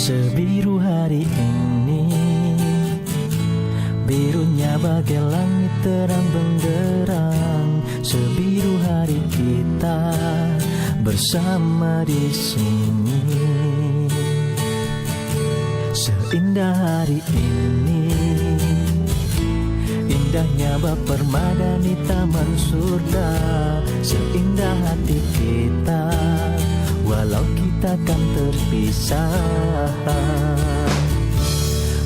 Sebiru hari ini, birunya bagai langit terang benderang. Sebiru hari kita bersama di sini. Seindah hari ini, indahnya bak permada di taman surga. Seindah hati kita, walau kita kan terpisah.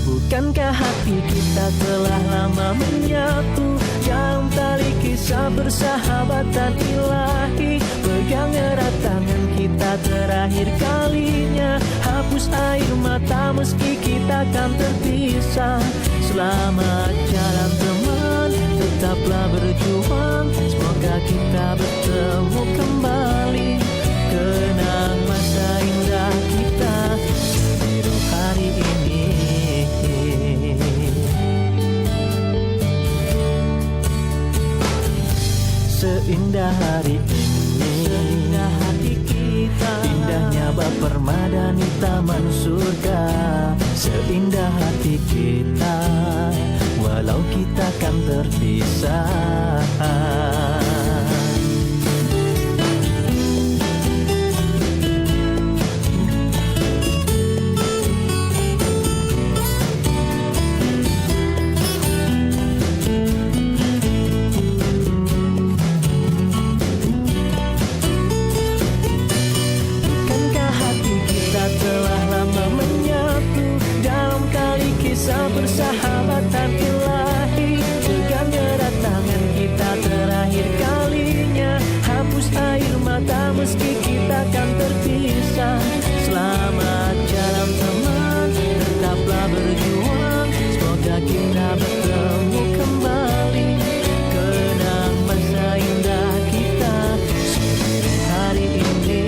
Bukankah hati kita telah lama menyatu dalam tali kisah persahabatan ilahi? Pegang erat tangan kita terakhir kalinya, hapus air mata meski kita kan terpisah. Selamat jalan teman, tetaplah berjuang, semoga kita bertemu kembali. Kenang masa indah kita sebiru hari ini. Seindah hari ini, seindah hati kita, indahnya bak permada di taman surga. Seindah hati kita, walau kita kan terpisah. Persahabatan ilahi, pegang erat tangan kita terakhir kalinya, hapus air mata meski kita kan terpisah. Selamat jalan teman, tetaplah berjuang, semoga kita bertemu kembali. Kenang masa indah kita sebiru hari ini.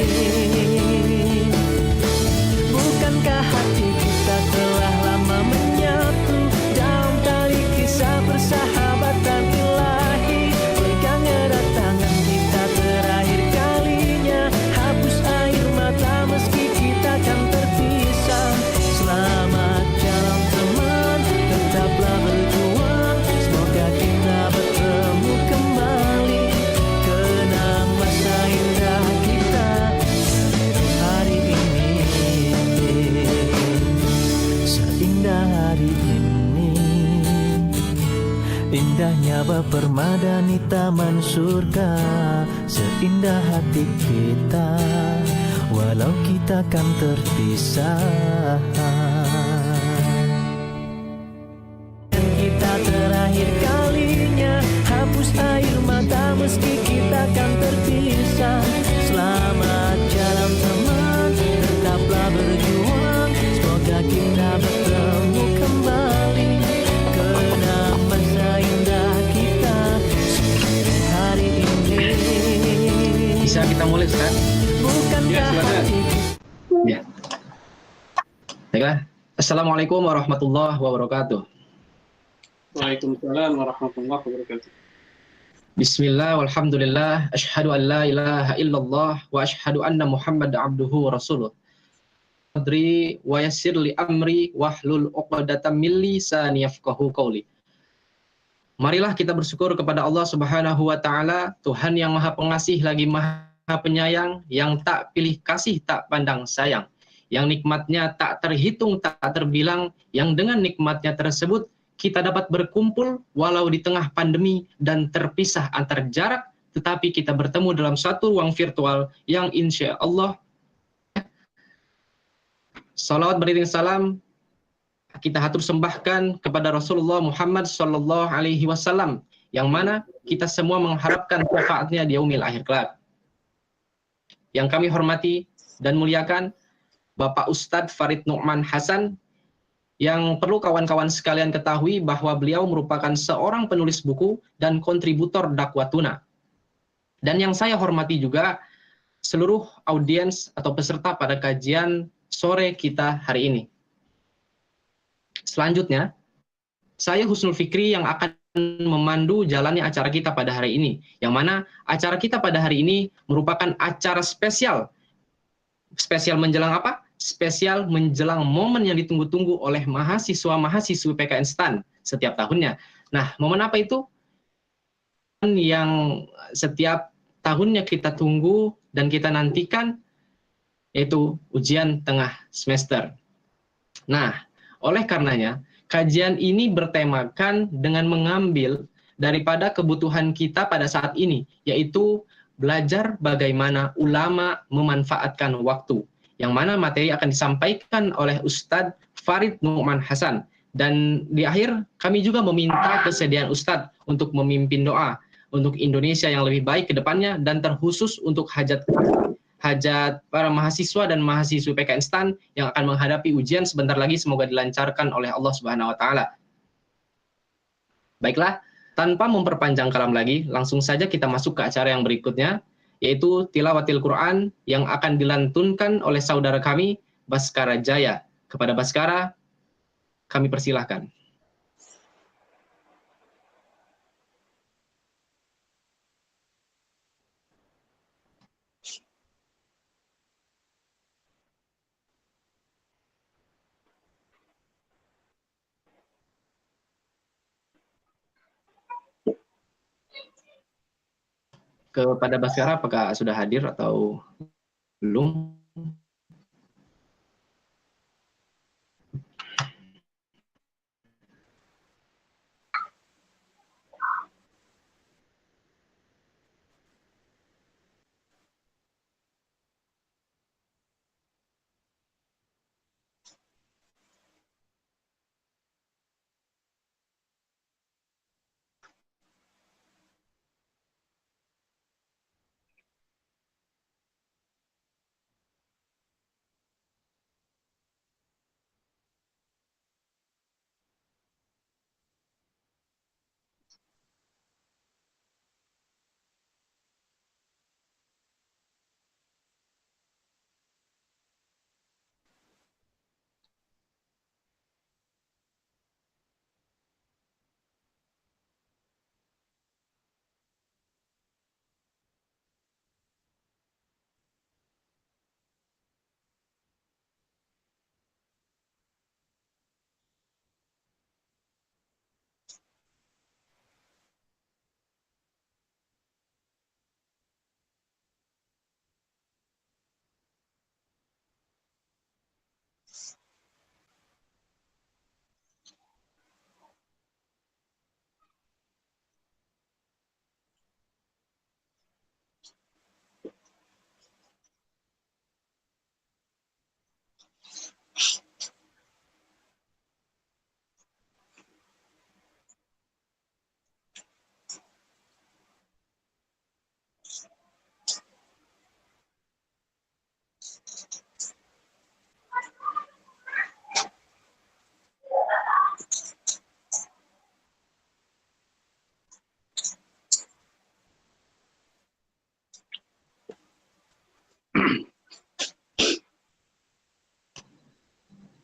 Bukankah hati kita telah lama menyatu dalam tali kisah persahabatan ilahi? Pegang erat tangan kita terakhir kalinya, hapus air mata meski kita kan terpisah. Selamat jalan teman, tetaplah berjuang, semoga kita bertemu kembali. Kenang masa indah kita sebiru hari ini. Seindah hari ini, indahnya bak permada di taman surga. Seindah hati kita, walau kita kan terpisah. Dan kita terakhir kalinya, hapus air mata meski kita kan terpisah. Selamat jalan teman, tetaplah berjuang, semoga kita bertemu kembali. Kenang masa indah kita sebiru hari ini. Bisa kita mulai, Ustaz? Bukankah hati Ya. Baiklah. Assalamualaikum warahmatullahi wabarakatuh. Waalaikumsalam warahmatullahi wabarakatuh. Bismillah walhamdulillah, asyhadu an la ilaha illallah wa asyhadu anna Muhammad abduhu wa rasuluh. Adri wa yassir li amri wahlul 'uqdatam min lisani yafqahu qawli. Marilah kita bersyukur kepada Allah Subhanahu wa taala, Tuhan yang Maha Pengasih lagi Maha Penyayang, yang tak pilih kasih tak pandang sayang, yang nikmatnya tak terhitung tak terbilang, yang dengan nikmatnya tersebut kita dapat berkumpul walau di tengah pandemi dan terpisah antar jarak, tetapi kita bertemu dalam satu ruang virtual yang insya Allah salawat beriring salam kita hatur sembahkan kepada Rasulullah Muhammad sallallahu alaihi wasallam, yang mana kita semua mengharapkan syafaatnya di yaumil akhir kelak. Yang kami hormati dan muliakan Bapak Ustadz Farid Nu'man Hasan, yang perlu kawan-kawan sekalian ketahui bahwa beliau merupakan seorang penulis buku dan kontributor dakwah tuna. Dan yang saya hormati juga seluruh audiens atau peserta pada kajian sore kita hari ini. Selanjutnya, saya Husnul Fikri yang akan memandu jalannya acara kita pada hari ini, yang mana acara kita pada hari ini merupakan acara spesial menjelang apa? spesial menjelang momen yang ditunggu-tunggu oleh mahasiswa-mahasiswi PKN STAN setiap tahunnya. Nah, momen apa itu? Yang setiap tahunnya kita tunggu dan kita nantikan, yaitu ujian tengah semester. Nah, oleh karenanya, kajian ini bertemakan dengan mengambil daripada kebutuhan kita pada saat ini, yaitu belajar bagaimana ulama memanfaatkan waktu. Yang mana materi akan disampaikan oleh Ustadz Farid Nu'man Hasan. Dan di akhir, kami juga meminta kesediaan Ustadz untuk memimpin doa untuk Indonesia yang lebih baik ke depannya, dan terkhusus untuk hajat para mahasiswa dan mahasiswi PKN STAN yang akan menghadapi ujian sebentar lagi, semoga dilancarkan oleh Allah Subhanahu wa taala. Baiklah, tanpa memperpanjang kalam lagi, langsung saja kita masuk ke acara yang berikutnya, yaitu tilawatil Quran yang akan dilantunkan oleh saudara kami Baskara Jaya. Kepada Baskara, kami persilahkan. Kepada Baskara, apakah sudah hadir atau belum?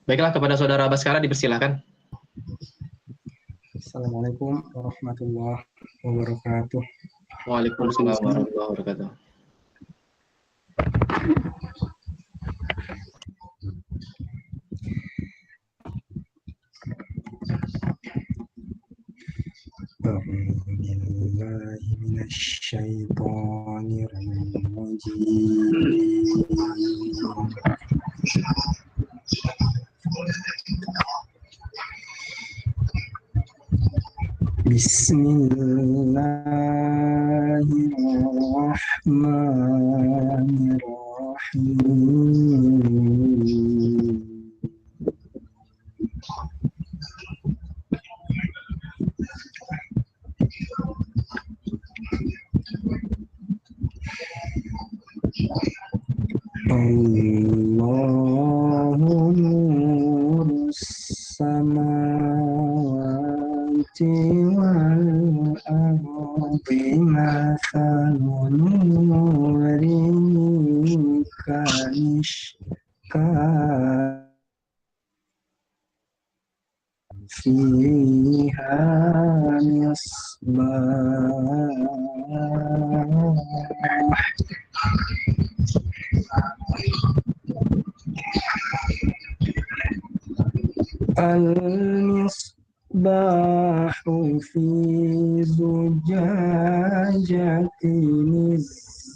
Baiklah, kepada saudara Baskara dipersilakan. Assalamualaikum warahmatullahi wabarakatuh. Waalaikumsalam warahmatullahi wabarakatuh. A'udzubillahi minasyaitonir rajim. Bismillahirrahmanirrahim. Allahu nurus samawati wal ardi mathalu nurihi kamishkat fiha misbah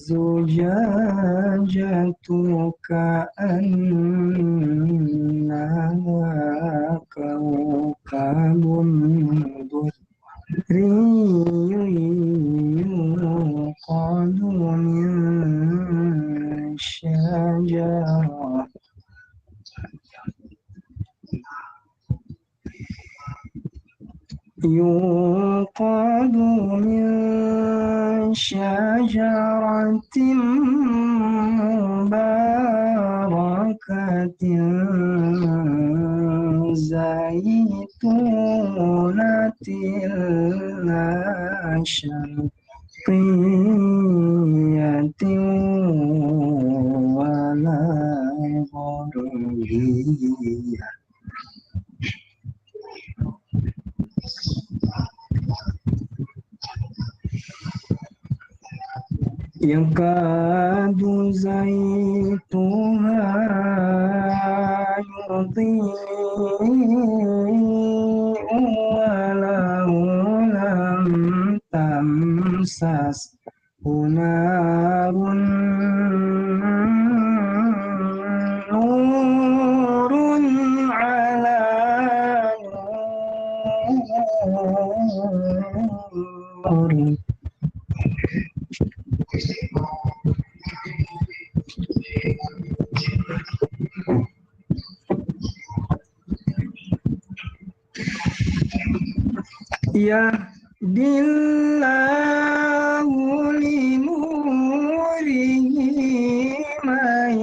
الزجاجة كأنها كوكب دري يوقد من شجرة يوقد من شجرة مباركة زيتونة لا شرقية ولا غربية يكاد زيتها يضيء ولو لم تمسسه نار نور على نور يهدي الله لنوره من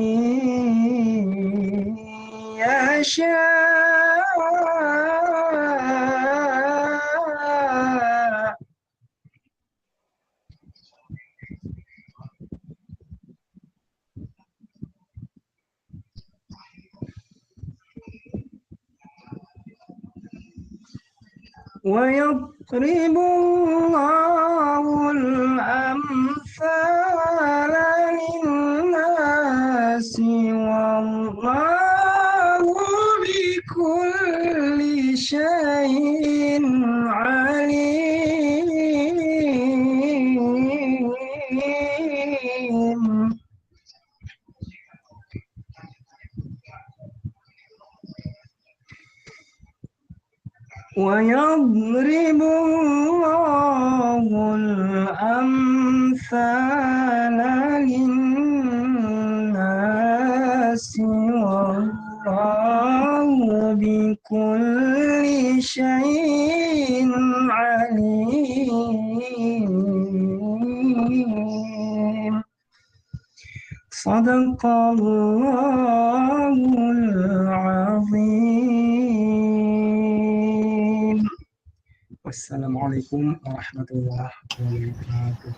يشاء ويضرب الله الأمثال للناس والله بكل شيء عليم ويضرب الله الأمثال للناس والله بكل شيء عليم صدق الله العظيم. Wassalamualaikum warahmatullahi wabarakatuh.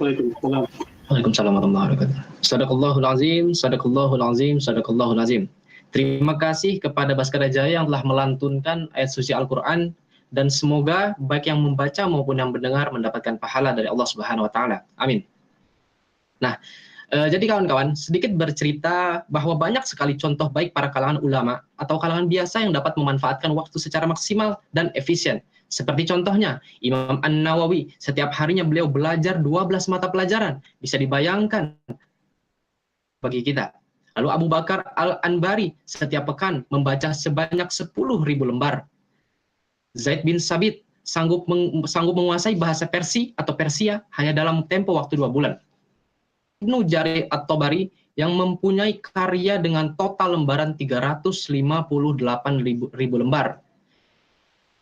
Waalaikumsalam. Waalaikumsalam warahmatullahi wabarakatuh. Sadaqallahul azim, sadaqallahul azim, sadaqallahul azim. Terima kasih kepada Baskara Jaya yang telah melantunkan ayat suci Al-Quran, dan semoga baik yang membaca maupun yang mendengar mendapatkan pahala dari Allah Subhanahu wa taala. Amin. Nah, jadi kawan-kawan, sedikit bercerita bahwa banyak sekali contoh baik para kalangan ulama atau kalangan biasa yang dapat memanfaatkan waktu secara maksimal dan efisien. Seperti contohnya, Imam An-Nawawi, setiap harinya beliau belajar 12 mata pelajaran. Bisa dibayangkan bagi kita. Lalu Abu Bakar Al-Anbari, setiap pekan membaca sebanyak 10.000 lembar. Zaid bin Sabit sanggup menguasai bahasa Persia hanya dalam tempo waktu 2 bulan. Ibnu Jarir At-Tabari yang mempunyai karya dengan total lembaran 358.000 lembar.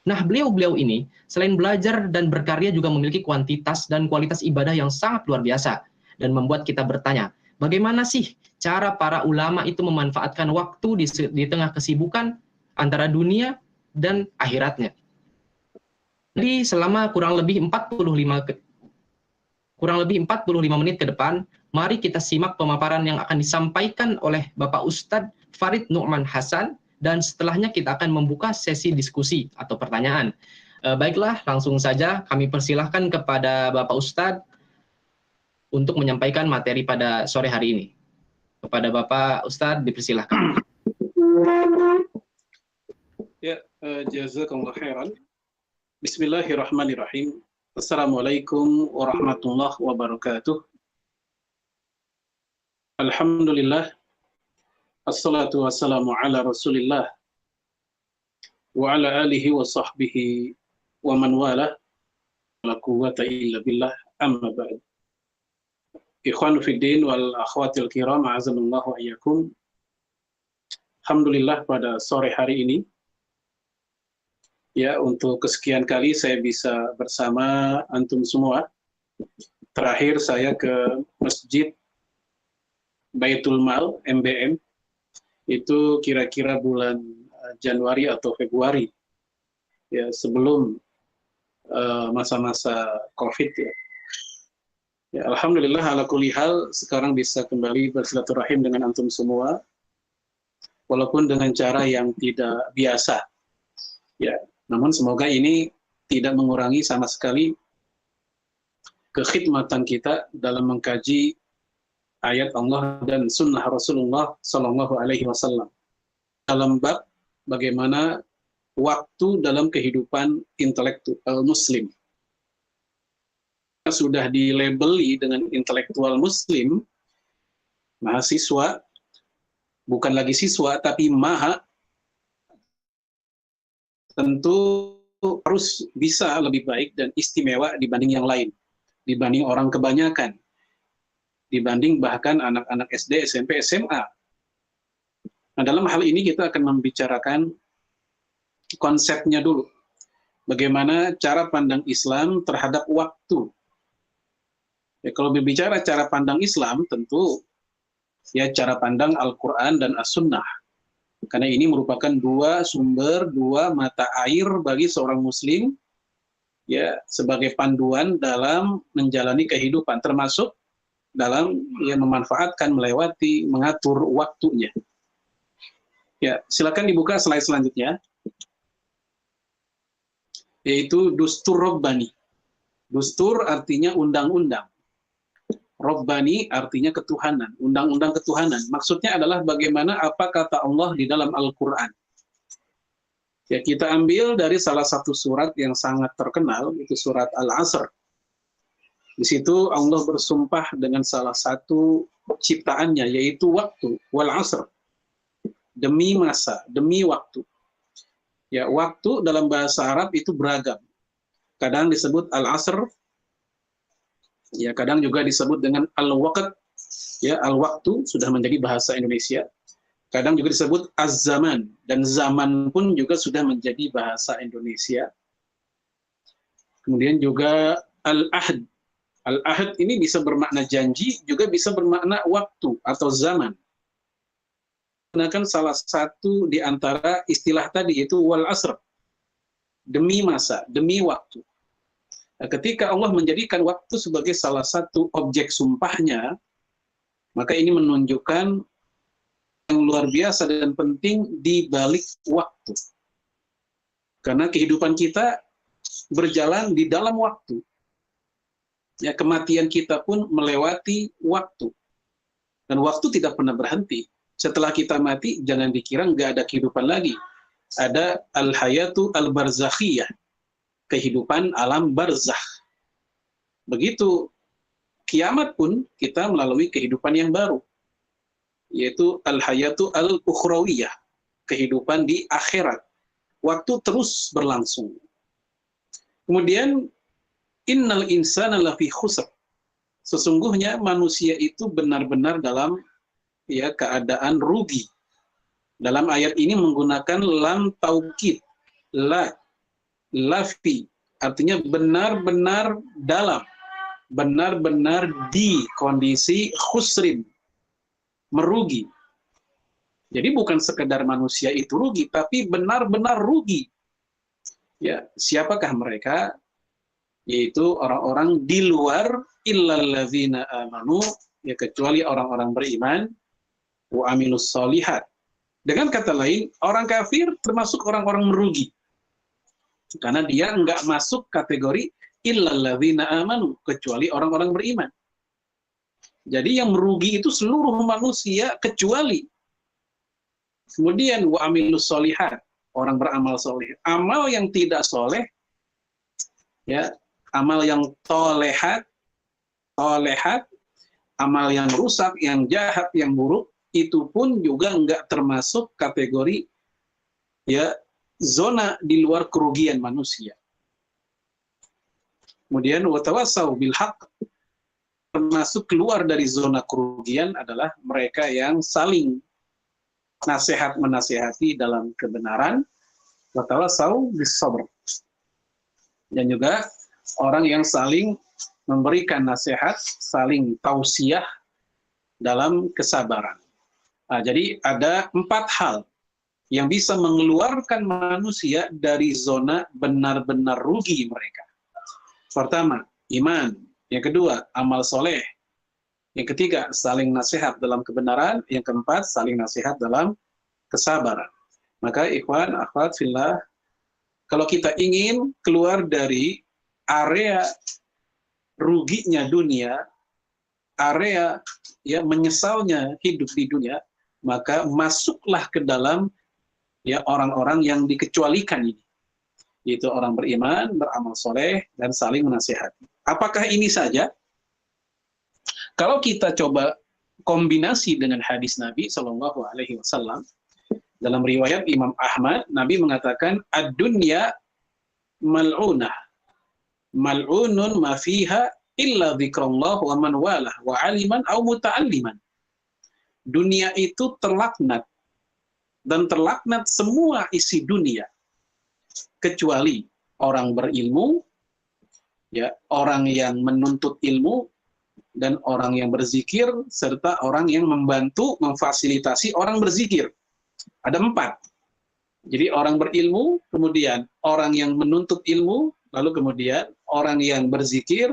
Nah, beliau-beliau ini selain belajar dan berkarya juga memiliki kuantitas dan kualitas ibadah yang sangat luar biasa, dan membuat kita bertanya, bagaimana sih cara para ulama itu memanfaatkan waktu di tengah kesibukan antara dunia dan akhiratnya. Jadi selama kurang lebih 45 menit ke depan, mari kita simak pemaparan yang akan disampaikan oleh Bapak Ustadz Farid Nu'man Hasan, dan setelahnya kita akan membuka sesi diskusi atau pertanyaan. Baiklah, langsung saja kami persilahkan kepada Bapak Ustadz untuk menyampaikan materi pada sore hari ini. Kepada Bapak Ustadz dipersilahkan. Ya, jazakallahu khairan. Bismillahirrahmanirrahim. Assalamualaikum warahmatullahi wabarakatuh. Alhamdulillah. Assalatu wassalamu ala Rasulillah wa ala alihi wa sahbihi wa man wala. La quwwata illa billah. Amma ba'd. Ikhwanu fiddin wal akhwatil kiram, a'azanallahu wa iyyakum. Alhamdulillah pada sore hari ini, ya, untuk kesekian kali saya bisa bersama antum semua. Terakhir saya ke Masjid Baitul Mal, MBM, itu kira-kira bulan Januari atau Februari, ya, sebelum masa-masa COVID, ya. Ya, Alhamdulillah ala kulli hal sekarang bisa kembali bersilaturahim dengan antum semua, walaupun dengan cara yang tidak biasa, ya. Namun semoga ini tidak mengurangi sama sekali kekhidmatan kita dalam mengkaji ayat Allah dan sunnah Rasulullah Sallallahu Alaihi Wasallam dalam bab bagaimana waktu dalam kehidupan intelektual Muslim. Sudah dilabeli dengan intelektual Muslim, mahasiswa, bukan lagi siswa tapi maha, tentu harus bisa lebih baik dan istimewa dibanding yang lain, dibanding orang kebanyakan, dibanding bahkan anak-anak SD, SMP, SMA. Nah, dalam hal ini kita akan membicarakan konsepnya dulu. Bagaimana cara pandang Islam terhadap waktu. Ya, kalau berbicara cara pandang Islam, tentu ya cara pandang Al-Quran dan As-Sunnah. Karena ini merupakan dua sumber, dua mata air bagi seorang Muslim, ya, sebagai panduan dalam menjalani kehidupan, termasuk dalam ya memanfaatkan, melewati, mengatur waktunya. Ya, silakan dibuka slide selanjutnya, yaitu Dustur Rabbani. Dustur artinya undang-undang. Rabbani artinya ketuhanan, undang-undang ketuhanan. Maksudnya adalah bagaimana apa kata Allah di dalam Al-Quran. Ya, kita ambil dari salah satu surat yang sangat terkenal, itu surat Al-Asr. Di situ Allah bersumpah dengan salah satu ciptaannya, yaitu waktu, wal asr. Demi masa, demi waktu. Ya, waktu dalam bahasa Arab itu beragam. Kadang disebut al-asr, ya, kadang juga disebut dengan al-waqt, ya, al-waktu sudah menjadi bahasa Indonesia. Kadang juga disebut az-zaman, dan zaman pun juga sudah menjadi bahasa Indonesia. Kemudian juga al-ahd. Al-ahd ini bisa bermakna janji, juga bisa bermakna waktu atau zaman. Gunakan salah satu di antara istilah tadi, yaitu wal asr, demi masa, demi waktu. Nah, ketika Allah menjadikan waktu sebagai salah satu objek sumpahnya, maka ini menunjukkan yang luar biasa dan penting di balik waktu. Karena kehidupan kita berjalan di dalam waktu. Ya, kematian kita pun melewati waktu. Dan waktu tidak pernah berhenti. Setelah kita mati, jangan dikira nggak ada kehidupan lagi. Ada al-hayatu al-barzakhiyah, kehidupan alam barzakh. Begitu kiamat pun kita melalui kehidupan yang baru, yaitu al-hayatu al-ukhrawiyah, kehidupan di akhirat. Waktu terus berlangsung. Kemudian innal insana lafi khusr. Sesungguhnya manusia itu benar-benar dalam ya keadaan rugi. Dalam ayat ini menggunakan lam taukid, lafi, artinya benar-benar dalam, benar-benar di kondisi khusrin, merugi. Jadi bukan sekedar manusia itu rugi, tapi benar-benar rugi. Ya, siapakah mereka? Yaitu orang-orang di luar illalladzina amanu, ya, kecuali orang-orang beriman, wa amilus solihat. Dengan kata lain, orang kafir termasuk orang-orang merugi. Karena dia nggak masuk kategori illalladzina amanu, kecuali orang-orang beriman. Jadi yang merugi itu seluruh manusia kecuali. Kemudian wa amilus solihat, orang beramal soleh. Amal yang tidak soleh, ya, amal yang tolehat, amal yang rusak, yang jahat, yang buruk, itu pun juga nggak termasuk kategori ya zona di luar kerugian manusia. Kemudian watawasau bil haq, termasuk keluar dari zona kerugian adalah mereka yang saling nasihat menasihati dalam kebenaran, watawasau bis sabr. Dan juga orang yang saling memberikan nasihat, saling tausiah dalam kesabaran. Nah, jadi ada 4 hal yang bisa mengeluarkan manusia dari zona benar-benar rugi mereka. Pertama, iman. Yang kedua, amal soleh. Yang ketiga, saling nasihat dalam kebenaran. Yang keempat, saling nasihat dalam kesabaran. Maka ikhwan, akhwat fillah, kalau kita ingin keluar dari area ruginya dunia, area ya menyesalnya hidup di dunia, maka masuklah ke dalam ya orang-orang yang dikecualikan ini, yaitu orang beriman, beramal soleh, dan saling menasihati. Apakah ini saja? Kalau kita coba kombinasi dengan hadis Nabi Shallallahu Alaihi Wasallam, dalam riwayat Imam Ahmad, Nabi mengatakan, ad-dunya mal'unah, mal'unun ma fiha illa dzikrullah wa man walah wa aliman au muta'alliman. Dunia itu terlaknat, dan terlaknat semua isi dunia, kecuali orang berilmu, ya, orang yang menuntut ilmu, dan orang yang berzikir, serta orang yang membantu, memfasilitasi orang berzikir. Ada 4. Jadi orang berilmu, kemudian orang yang menuntut ilmu, lalu kemudian orang yang berzikir,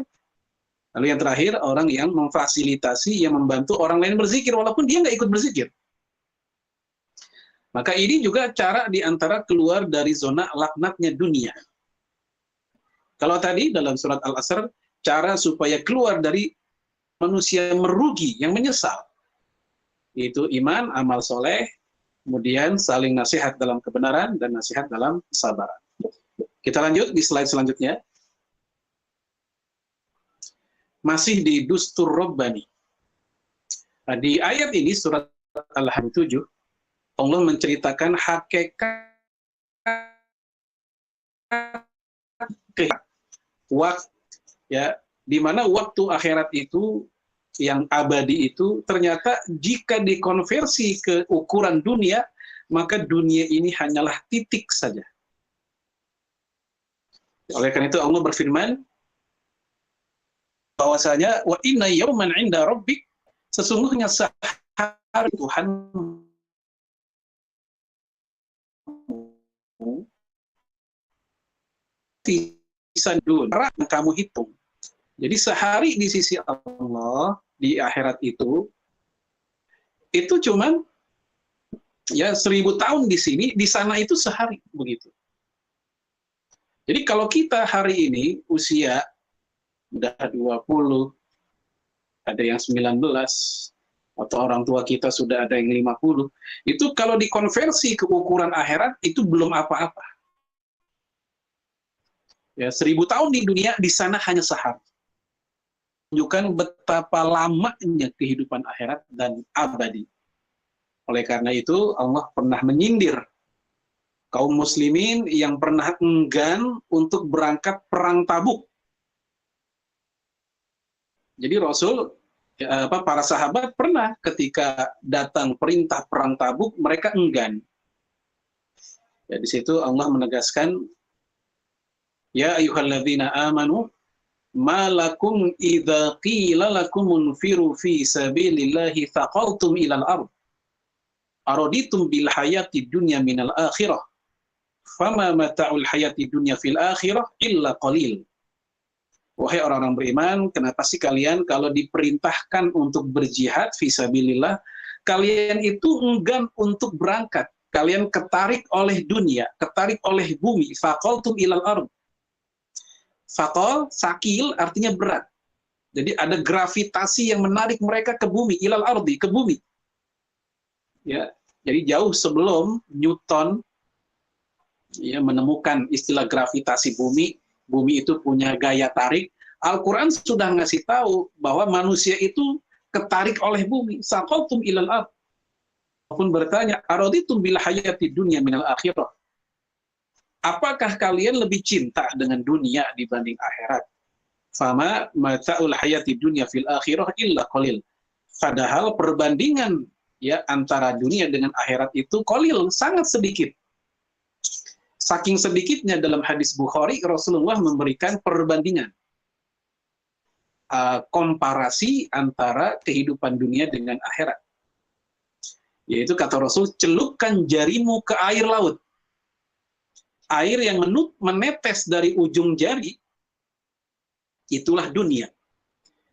lalu yang terakhir orang yang memfasilitasi, yang membantu orang lain berzikir walaupun dia nggak ikut berzikir. Maka ini juga cara diantara keluar dari zona laknatnya dunia. Kalau tadi dalam surat Al-Asr, cara supaya keluar dari manusia merugi, yang menyesal, yaitu iman, amal soleh, kemudian saling nasihat dalam kebenaran, dan nasihat dalam kesabaran. Kita lanjut di slide selanjutnya. Masih di Dustur Rabbani. Nah, di ayat ini, surat Al-Hadid 7, Allah menceritakan hakikat ya, di mana waktu akhirat itu yang abadi itu ternyata jika dikonversi ke ukuran dunia, maka dunia ini hanyalah titik saja. Oleh karena itu Allah berfirman bahwasanya wa inna yawman 'inda rabbik, sesungguhnya sehari Tuhan yang kamu hitung. Jadi sehari di sisi Allah di akhirat itu cuman ya 1000 tahun di sini, di sana itu sehari, begitu. Jadi kalau kita hari ini usia udah 20, ada yang 19, atau orang tua kita sudah ada yang 50, itu kalau dikonversi ke ukuran akhirat itu belum apa-apa. Ya, 1000 tahun di dunia, di sana hanya sehari. Menunjukkan betapa lamanya kehidupan akhirat dan abadi. Oleh karena itu, Allah pernah menyindir kaum muslimin yang pernah enggan untuk berangkat perang Tabuk. Jadi Rasul, para sahabat pernah ketika datang perintah perang Tabuk, mereka enggan. Ya, di situ Allah menegaskan, ya ayyuhalladzina amanu ma lakum idza qila lakum unfiru fi sabilillahi thaqaltum ilal ard araditum bil hayati dunya minal akhirah fama mata'ul hayati dunya fil akhirah illa qalil. Wahai orang-orang beriman, kenapa sih kalian kalau diperintahkan untuk berjihad fi sabilillah, kalian itu enggan untuk berangkat, kalian ketarik oleh dunia, ketarik oleh bumi, faqaltum ilal ard. Fakol, sakil artinya berat. Jadi ada gravitasi yang menarik mereka ke bumi, ilal ardi, ke bumi. Ya, jadi jauh sebelum Newton ya menemukan istilah gravitasi bumi, bumi itu punya gaya tarik. Al-Quran sudah ngasih tahu bahwa manusia itu ketarik oleh bumi. Saqaltum ilal ard. Pun bertanya, araditum bil hayati dunya minal akhirah. Apakah kalian lebih cinta dengan dunia dibanding akhirat? Fama mata'ul hayati dunya fil akhirah illa qalil. Padahal perbandingan ya antara dunia dengan akhirat itu qalil, sangat sedikit. Saking sedikitnya dalam hadis Bukhari, Rasulullah memberikan perbandingan. Komparasi antara kehidupan dunia dengan akhirat. Yaitu kata Rasul, celupkan jarimu ke air laut. Air yang menetes dari ujung jari, itulah dunia.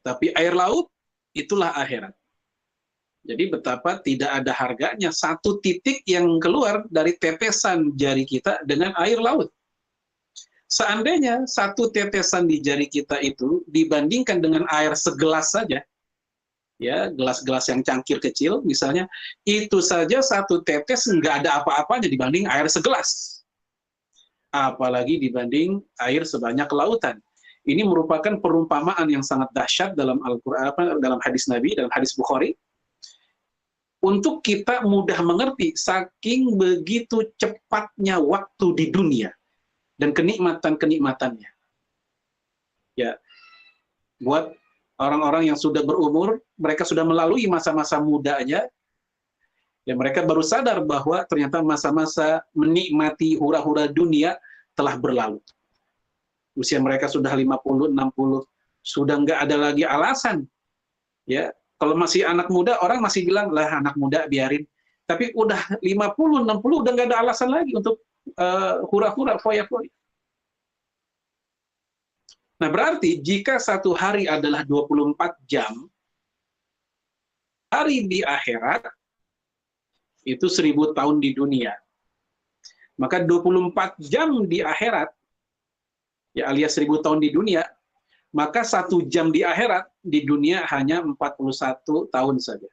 Tapi air laut, itulah akhirat. Jadi betapa tidak ada harganya satu titik yang keluar dari tetesan jari kita dengan air laut. Seandainya satu tetesan di jari kita itu dibandingkan dengan air segelas saja, ya gelas-gelas yang cangkir kecil misalnya, itu saja satu tetes nggak ada apa-apanya dibanding air segelas. Apalagi dibanding air sebanyak lautan. Ini merupakan perumpamaan yang sangat dahsyat dalam Al-Quran, dalam hadis Nabi, dalam hadis Bukhari. Untuk kita mudah mengerti, saking begitu cepatnya waktu di dunia dan kenikmatan-kenikmatannya. Ya, buat orang-orang yang sudah berumur, mereka sudah melalui masa-masa mudanya, dan mereka baru sadar bahwa ternyata masa-masa menikmati hura-hura dunia telah berlalu. Usia mereka sudah 50, 60, sudah nggak ada lagi alasan. Ya, kalau masih anak muda, orang masih bilang, lah anak muda biarin. Tapi udah 50, 60, udah nggak ada alasan lagi untuk hura-hura, foya-foya. Nah, berarti jika satu hari adalah 24 jam, hari di akhirat itu 1000 tahun di dunia. Maka 24 jam di akhirat, ya alias 1000 tahun di dunia, maka 1 jam di akhirat di dunia hanya 41 tahun saja.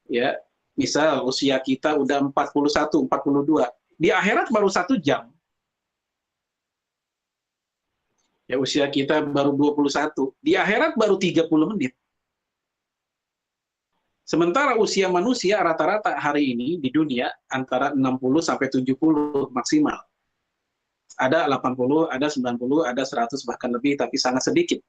Ya, misal usia kita udah 41, 42. Di akhirat baru 1 jam. Ya, usia kita baru 21. Di akhirat baru 30 menit. Sementara usia manusia rata-rata hari ini di dunia antara 60 sampai 70 maksimal. Ada 80, ada 90, ada 100 bahkan lebih, tapi sangat sedikit.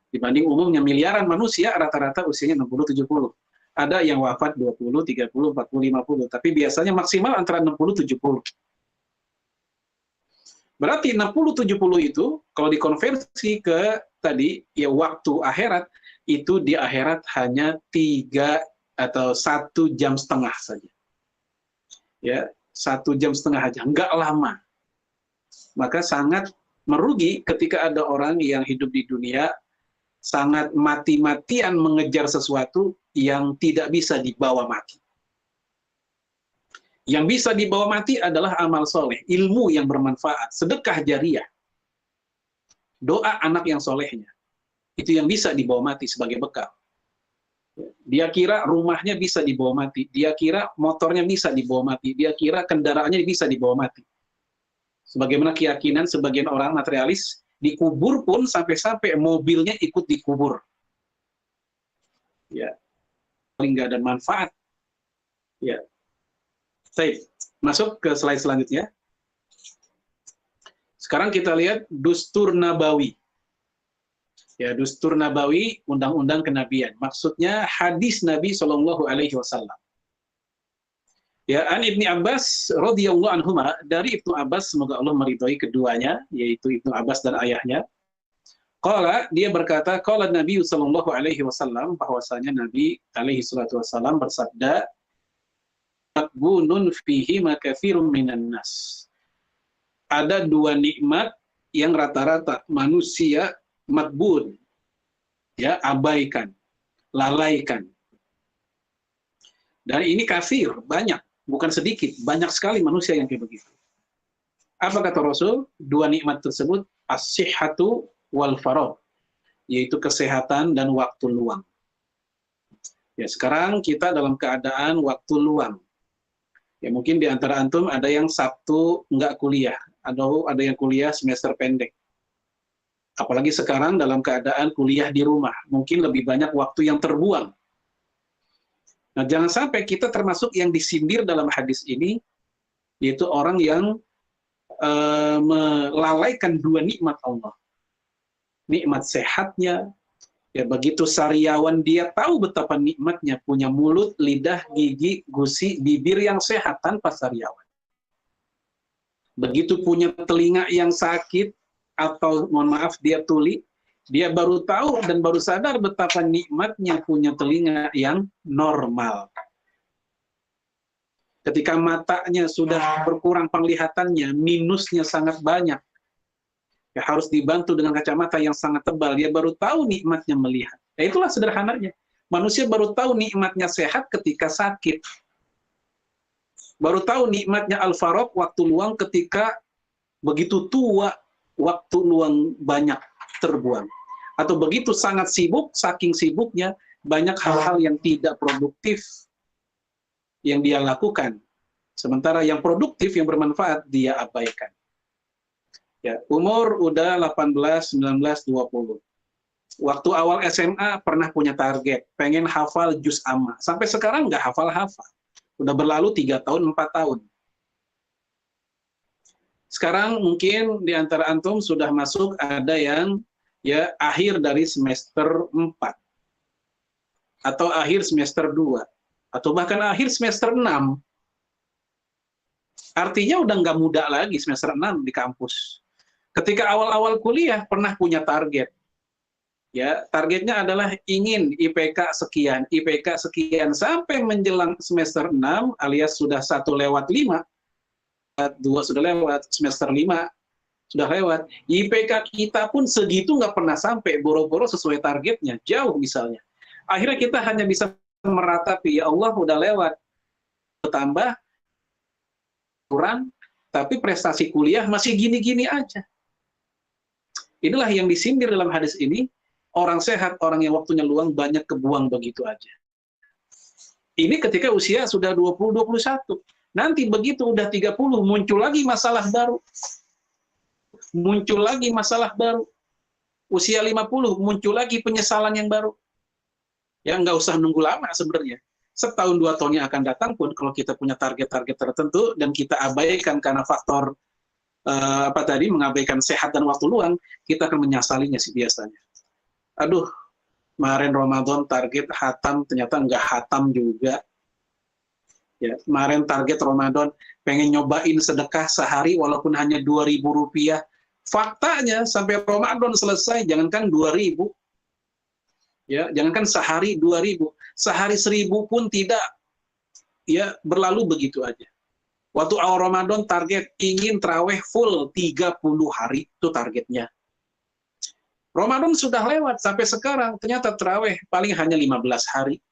Dibanding umumnya miliaran manusia rata-rata usianya 60-70. Ada yang wafat 20, 30, 40, 50, tapi biasanya maksimal antara 60-70. Berarti 60-70 itu, kalau dikonversi ke tadi, ya waktu akhirat, itu di akhirat hanya 3 atau 1 jam setengah saja. Ya, 1 jam setengah aja, nggak lama. Maka sangat merugi ketika ada orang yang hidup di dunia, sangat mati-matian mengejar sesuatu yang tidak bisa dibawa mati. Yang bisa dibawa mati adalah amal soleh, ilmu yang bermanfaat, sedekah jariah, doa anak yang solehnya. Itu yang bisa dibawa mati sebagai bekal. Dia kira rumahnya bisa dibawa mati, dia kira motornya bisa dibawa mati, dia kira kendaraannya bisa dibawa mati. Sebagaimana keyakinan sebagian orang materialis, dikubur pun sampai-sampai mobilnya ikut dikubur. Ya, paling nggak ada manfaat. Ya. Baik, masuk ke slide selanjutnya. Sekarang kita lihat Dustur Nabawi. Ya, Dustur Nabawi, undang-undang kenabian. Maksudnya hadis Nabi Shallallahu Alaihi Wasallam. Ya, an Ibni Abbas radhiyallahu anhuma, dari Ibnu Abbas, semoga Allah meridhai keduanya, yaitu Ibnu Abbas dan ayahnya. Qala, dia berkata, qala Nabi sallallahu alaihi wasallam, bahwasanya Nabi alaihi salatu wasallam bersabda, "Maqbunun fihi ma katsirun minan nas." Ada 2 nikmat yang rata-rata manusia makbun, ya, abaikan, lalaikan. Dan ini kafir, banyak. Bukan sedikit, banyak sekali manusia yang kayak begitu. Apa kata Rasul? 2 nikmat tersebut, as-sihhatu wal faragh, yaitu kesehatan dan waktu luang. Ya, sekarang kita dalam keadaan waktu luang. Ya mungkin di antara antum ada yang Sabtu nggak kuliah, atau ada yang kuliah semester pendek. Apalagi sekarang dalam keadaan kuliah di rumah, mungkin lebih banyak waktu yang terbuang. Nah, jangan sampai kita termasuk yang disindir dalam hadis ini, yaitu orang yang melalaikan dua nikmat Allah. Nikmat sehatnya, ya begitu sariawan dia tahu betapa nikmatnya punya mulut, lidah, gigi, gusi, bibir yang sehat tanpa sariawan. Begitu punya telinga yang sakit, atau mohon maaf dia tuli, dia baru tahu dan baru sadar betapa nikmatnya punya telinga yang normal. Ketika matanya sudah berkurang penglihatannya, minusnya sangat banyak, ya harus dibantu dengan kacamata yang sangat tebal, dia baru tahu nikmatnya melihat. Ya itulah sederhananya. Manusia baru tahu nikmatnya sehat ketika sakit. Baru tahu nikmatnya al-faraq, waktu luang, ketika begitu tua, waktu luang banyak terbuang. Atau begitu sangat sibuk, saking sibuknya, banyak hal-hal yang tidak produktif yang dia lakukan. Sementara yang produktif, yang bermanfaat, dia abaikan. Ya, umur udah 18, 19, 20. Waktu awal SMA pernah punya target, pengen hafal juz amma. Sampai sekarang nggak hafal-hafal. Udah berlalu 3 tahun, 4 tahun. Sekarang mungkin di antara antum sudah masuk ada yang ya akhir dari semester 4 atau akhir semester 2 atau bahkan akhir semester 6. Artinya udah nggak muda lagi semester 6 di kampus. Ketika awal-awal kuliah pernah punya target. Ya, targetnya adalah ingin IPK sekian, IPK sekian, sampai menjelang semester 6 alias sudah 1/5, 2 sudah lewat, semester 5 sudah lewat. IPK kita pun segitu nggak pernah sampai, boro-boro sesuai targetnya, jauh misalnya. Akhirnya kita hanya bisa meratapi, ya Allah udah lewat, bertambah, kurang, tapi prestasi kuliah masih gini-gini aja. Inilah yang disindir dalam hadis ini, orang sehat, orang yang waktunya luang banyak kebuang begitu aja. Ini ketika usia sudah 20-21. Nanti begitu udah 30, muncul lagi masalah baru. Muncul lagi masalah baru. Usia 50, muncul lagi penyesalan yang baru. Ya, nggak usah nunggu lama sebenarnya. Setahun 2 tahun yang akan datang pun, kalau kita punya target-target tertentu, dan kita abaikan karena faktor, mengabaikan sehat dan waktu luang, kita akan menyesalinya sih biasanya. Aduh, kemarin Ramadan target hatam, ternyata nggak hatam juga. Ya, kemarin target Ramadan pengen nyobain sedekah sehari walaupun hanya Rp2.000. Faktanya sampai Ramadan selesai jangankan 2.000. Ya, jangankan sehari 2.000, sehari 1.000 pun tidak. Ya, berlalu begitu aja. Waktu awal Ramadan target ingin tarawih full 30 hari, itu targetnya. Ramadan sudah lewat sampai sekarang ternyata tarawih paling hanya 15 hari.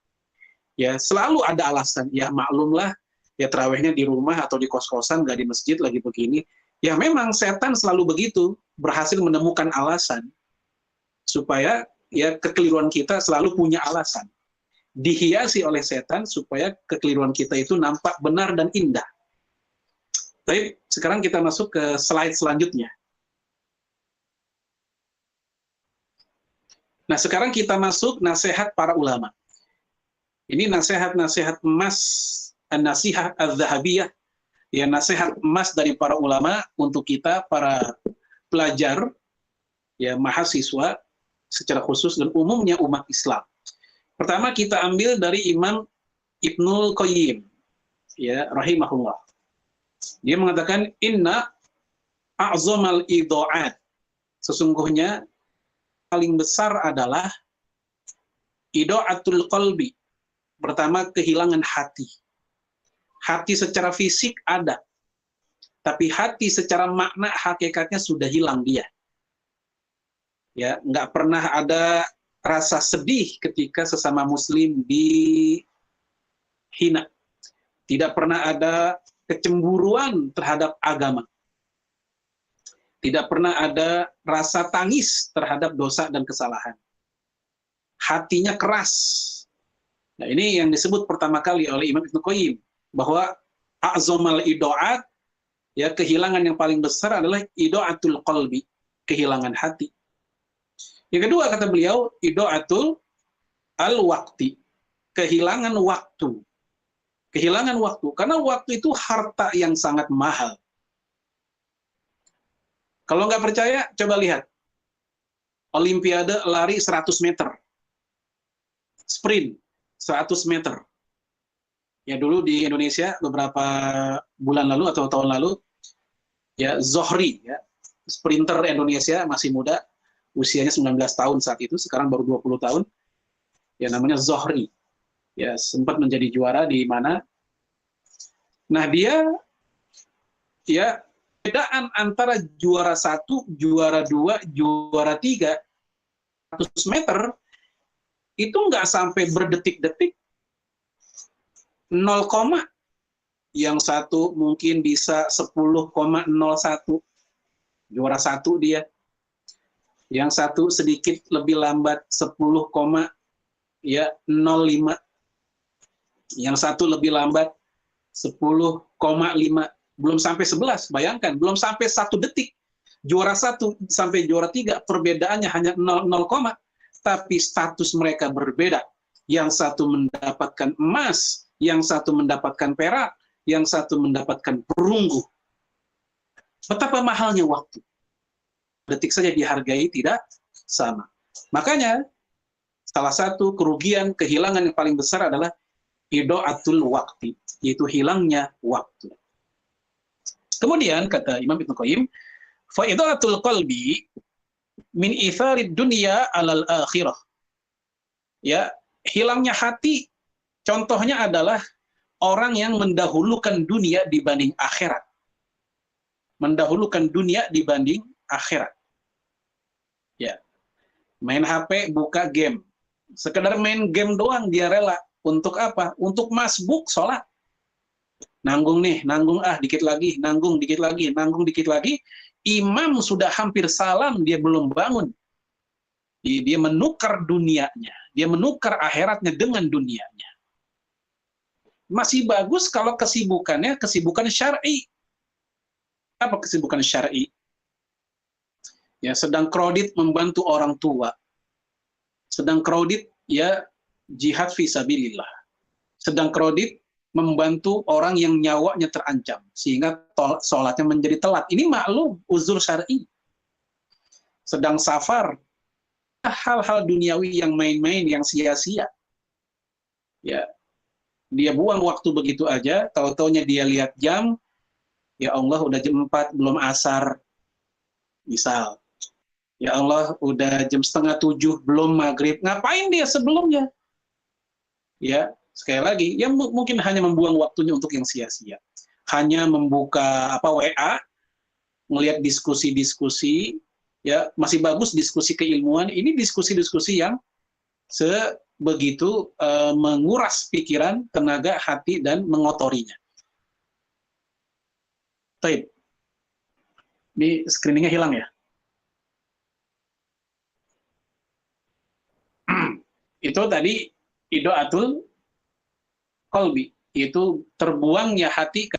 Ya, selalu ada alasan. Ya, maklumlah, ya tarawihnya di rumah atau di kos-kosan, nggak di masjid, lagi begini. Ya, memang setan selalu begitu, berhasil menemukan alasan. Supaya, ya kekeliruan kita selalu punya alasan. Dihiasi oleh setan supaya kekeliruan kita itu nampak benar dan indah. Baik, sekarang kita masuk ke slide selanjutnya. Nah, sekarang kita masuk nasihat para ulama. Ini nasihat-nasihat emas, nasihat az-zahabiyah, ya nasihat emas dari para ulama untuk kita, para pelajar, ya mahasiswa, secara khusus dan umumnya umat Islam. Pertama kita ambil dari Imam Ibnul Qayyim, ya rahimahullah. Dia mengatakan, inna a'zamal idha'at, sesungguhnya paling besar adalah idha'atul qalbi. Pertama, kehilangan hati. Hati secara fisik ada, tapi hati secara makna hakikatnya sudah hilang dia. Ya, nggak pernah ada rasa sedih ketika sesama Muslim dihina. Tidak pernah ada kecemburuan terhadap agama. Tidak pernah ada rasa tangis terhadap dosa dan kesalahan. Hatinya keras. Nah, ini yang disebut pertama kali oleh Imam Ibnu Qayyim, bahwa a'zamal idoat, ya, kehilangan yang paling besar adalah idoatul qalbi, kehilangan hati. Yang kedua kata beliau, idoatul al-waqti, kehilangan waktu. Kehilangan waktu, karena waktu itu harta yang sangat mahal. Kalau nggak percaya, coba lihat. Olimpiade lari 100 meter. Sprint 100 meter. Ya, dulu di Indonesia beberapa bulan lalu atau tahun lalu, ya, Zohri, ya, sprinter Indonesia masih muda, usianya 19 tahun saat itu, sekarang baru 20 tahun. Ya, namanya Zohri. Ya, sempat menjadi juara di mana. Nah, dia, ya, perbedaan antara juara 1, juara 2, juara 3, 100 meter, itu nggak sampai berdetik-detik, 0, yang satu mungkin bisa 10,01, juara 1 dia. Yang satu sedikit lebih lambat, 10,05. Yang satu lebih lambat 10,5, belum sampai 11, bayangkan, belum sampai 1 detik. Juara 1 sampai juara 3 perbedaannya hanya 0, tapi status mereka berbeda. Yang satu mendapatkan emas, yang satu mendapatkan perak, yang satu mendapatkan perunggu. Betapa mahalnya waktu. Detik saja dihargai tidak sama. Makanya salah satu kerugian, kehilangan yang paling besar adalah idoatul waqti, yaitu hilangnya waktu. Kemudian kata Imam Ibnu Qayyim, fa idoatul qalbi min itharid dunya alal akhirah. Ya, hilangnya hati contohnya adalah orang yang mendahulukan dunia dibanding akhirat. Mendahulukan dunia dibanding akhirat. Ya. Main HP, buka game. Sekedar main game doang dia rela. Untuk apa? Untuk masbuk sholat. Nanggung nih, nanggung dikit lagi, nanggung dikit lagi, nanggung dikit lagi. Imam sudah hampir salam, dia belum bangun. Dia menukar dunianya. Dia menukar akhiratnya dengan dunianya. Masih bagus kalau kesibukannya kesibukan syar'i. Apa kesibukan syar'i? Ya, sedang kredit membantu orang tua. Sedang kredit, ya, jihad fisabilillah. Sedang kredit membantu orang yang nyawanya terancam sehingga sholatnya menjadi telat. Ini maklum uzur syar'i. Sedang safar, hal-hal duniawi yang main-main, yang sia-sia. Ya, dia buang waktu begitu aja. Tahu-taunya dia lihat jam, ya Allah udah jam 4 belum asar, misal. Ya Allah udah jam 6:30 belum maghrib. Ngapain dia sebelumnya? Ya, sekali lagi, ya mungkin hanya membuang waktunya untuk yang sia-sia. Hanya membuka WA, melihat diskusi-diskusi, ya masih bagus diskusi keilmuan. Ini diskusi-diskusi yang sebegitu menguras pikiran, tenaga, hati, dan mengotorinya. Baik. Ini screeningnya hilang ya? Itu tadi idoatul qalbi, itu terbuangnya hati.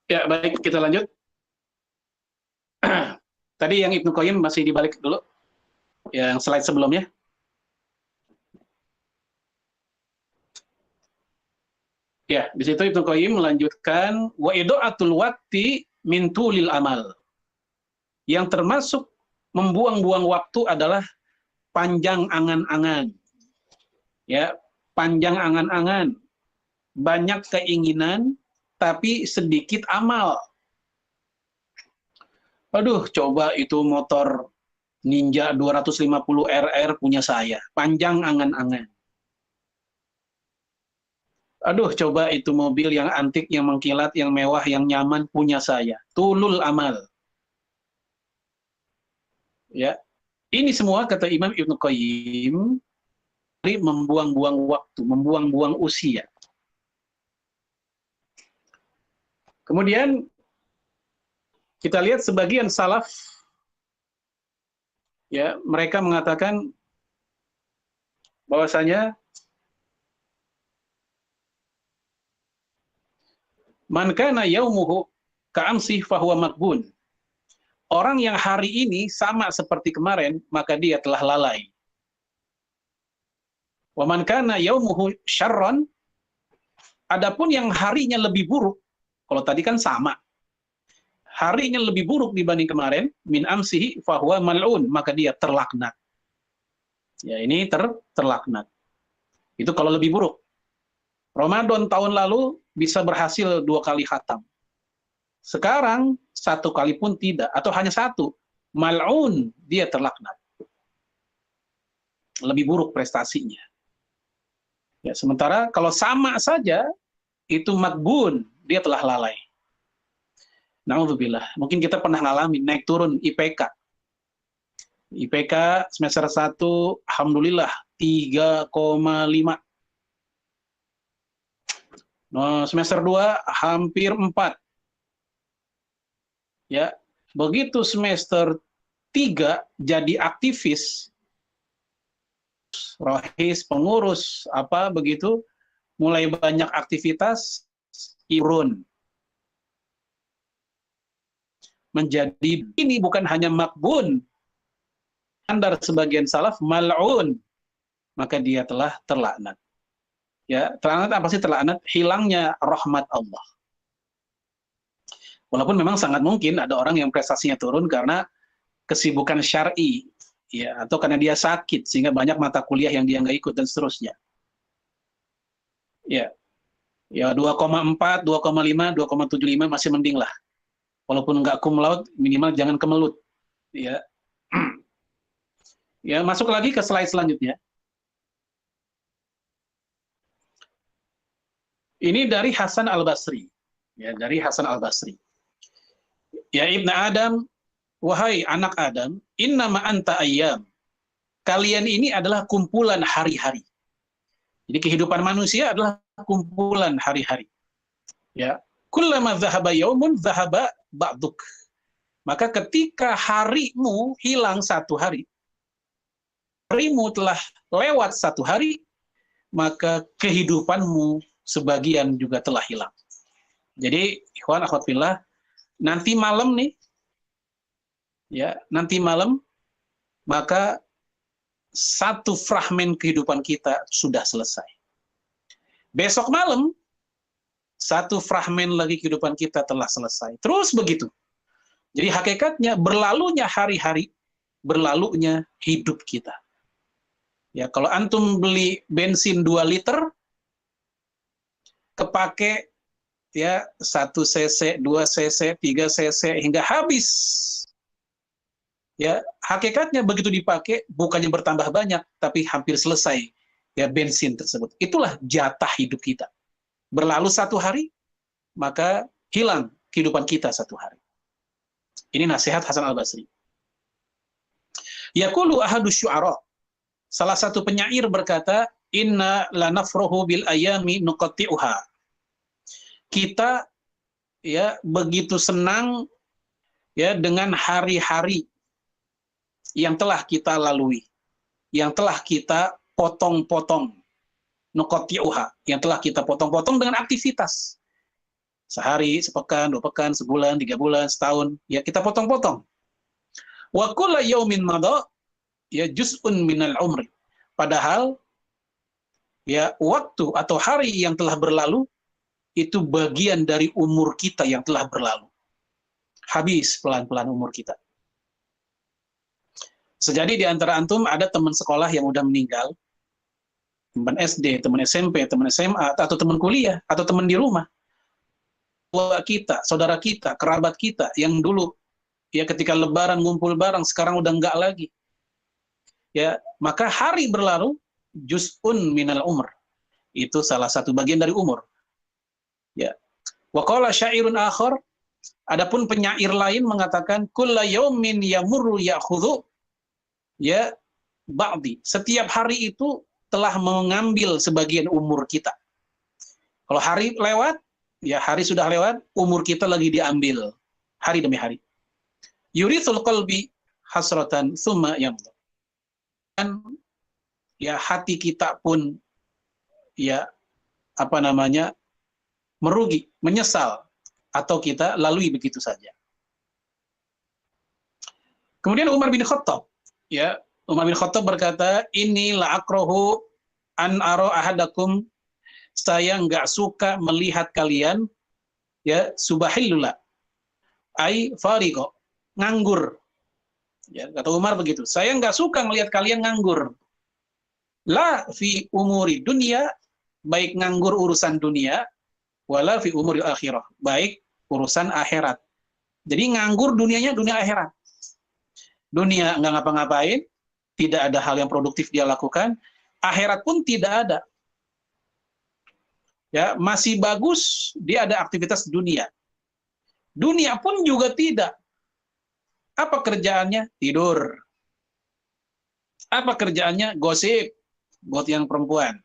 Ya, baik, kita lanjut. Tadi yang Ibnu Qayyim masih dibalik dulu. Yang slide sebelumnya. Ya, di situ Ibnu Qayyim melanjutkan wa idaatul waqti min tulil amal. Yang termasuk membuang-buang waktu adalah panjang angan-angan. Ya, panjang angan-angan, banyak keinginan tapi sedikit amal. Aduh, coba itu motor Ninja 250 RR punya saya, panjang angan-angan. Aduh, coba itu mobil yang antik, yang mengkilat, yang mewah, yang nyaman punya saya, tulul amal. Ya, ini semua kata Imam Ibnu Qayyim membuang-buang waktu, membuang-buang usia. Kemudian kita lihat sebagian salaf, ya, mereka mengatakan bahwasanya man kana yaumuhu ka'amsi fahuwa makbun. Orang yang hari ini sama seperti kemarin, maka dia telah lalai. Wa man kana yaumuhu syarran, adapun yang harinya lebih buruk, kalau tadi kan sama, harinya lebih buruk dibanding kemarin, min amsihi fahuwa mal'un, maka dia terlaknat. Ya, ini terlaknat. Itu kalau lebih buruk. Ramadan tahun lalu bisa berhasil 2 kali khatam. Sekarang 1 kali pun tidak, atau hanya 1. Mal'un, dia terlaknat. Lebih buruk prestasinya. Ya, sementara kalau sama saja, itu makbun, dia telah lalai. Na'udzubillah. Mungkin kita pernah ngalamin naik turun IPK. IPK semester 1, alhamdulillah 3,5. Nah, semester 2 hampir 4. Ya, begitu semester 3 jadi aktivis, rohis, pengurus, apa begitu, mulai banyak aktivitas, turun. Menjadi, ini bukan hanya makbun, standar sebagian salaf, mal'un, maka dia telah terlaknat. Ya, terlaknat apa sih terlaknat? Hilangnya rahmat Allah. Walaupun memang sangat mungkin ada orang yang prestasinya turun karena kesibukan syar'i, ya, atau karena dia sakit sehingga banyak mata kuliah yang dia nggak ikut dan seterusnya. Ya, 2,4, 2,5, 2,75 masih mending lah. Walaupun nggak cum laude, minimal jangan kemelut. Ya, ya, masuk lagi ke slide selanjutnya. Ini dari Hasan Al-Basri. Ya, dari Hasan Al-Basri. Ya Ibnu Adam, wahai anak Adam, innama anta ayyam. Kalian ini adalah kumpulan hari-hari. Jadi kehidupan manusia adalah kumpulan hari-hari. Ya, kullama dhahaba yaumun dhahaba ba'duk. Maka ketika harimu hilang 1 hari, harimu telah lewat 1 hari, maka kehidupanmu sebagian juga telah hilang. Jadi, ikhwan akhwat fillah, nanti malam nih, ya, nanti malam, maka 1 fragmen kehidupan kita sudah selesai. Besok malam, 1 fragmen lagi kehidupan kita telah selesai. Terus begitu. Jadi hakikatnya berlalunya hari-hari, berlalunya hidup kita. Ya, kalau antum beli bensin 2 liter, kepake ya 1 cc, 2 cc, 3 cc hingga habis. Ya, hakikatnya begitu dipakai bukannya bertambah banyak tapi hampir selesai ya bensin tersebut. Itulah jatah hidup kita. Berlalu 1 hari maka hilang kehidupan kita 1 hari. Ini nasihat Hasan Al-Basri. Yaqulu ahadus syu'ara. Salah satu penyair berkata, "Inna lanafrahu bil ayami nuqatti'uha." Kita ya begitu senang ya dengan hari-hari yang telah kita lalui, yang telah kita potong-potong, nuqatti'uha, yang telah kita potong-potong dengan aktivitas. Sehari, sepekan, 2 pekan, sebulan, 3 bulan, setahun, ya kita potong-potong. Wa kullu yaumin madha ya juz'un minal umri. Padahal ya waktu atau hari yang telah berlalu itu bagian dari umur kita yang telah berlalu. Habis pelan-pelan umur kita. Sejadi di antara antum ada teman sekolah yang udah meninggal, teman SD, teman SMP, teman SMA, atau teman kuliah, atau teman di rumah. Tua kita, saudara kita, kerabat kita, yang dulu ya ketika lebaran ngumpul bareng, sekarang udah enggak lagi. Ya, maka hari berlalu, juz'un minal umr. Itu salah satu bagian dari umur. Ya. Wa qala syairun akhar, adapun penyair lain mengatakan kulla yaumin yamurru ya'khudhu ya ba'di. Setiap hari itu telah mengambil sebagian umur kita. Kalau hari lewat, ya hari sudah lewat, umur kita lagi diambil hari demi hari. Yurithul qalbi hasratan thumma yamdu. Dan ya hati kita pun ya apa namanya merugi, menyesal, atau kita lalui begitu saja. Kemudian Umar bin Khattab, ya Umar bin Khattab berkata, ini la akrahu an aro ahadakum, saya nggak suka melihat kalian ya subahillula, ai farigo, nganggur. Ya, kata Umar begitu. Saya nggak suka melihat kalian nganggur. La fi umuri dunia, baik nganggur urusan dunia, wala fi umuri akhirah, baik urusan akhirat. Jadi nganggur dunianya dunia akhirat. Dunia nggak ngapa-ngapain, tidak ada hal yang produktif dia lakukan, akhirat pun tidak ada. Ya, masih bagus dia ada aktivitas dunia. Dunia pun juga tidak. Apa kerjaannya? Tidur. Apa kerjaannya? Gosip buat yang perempuan.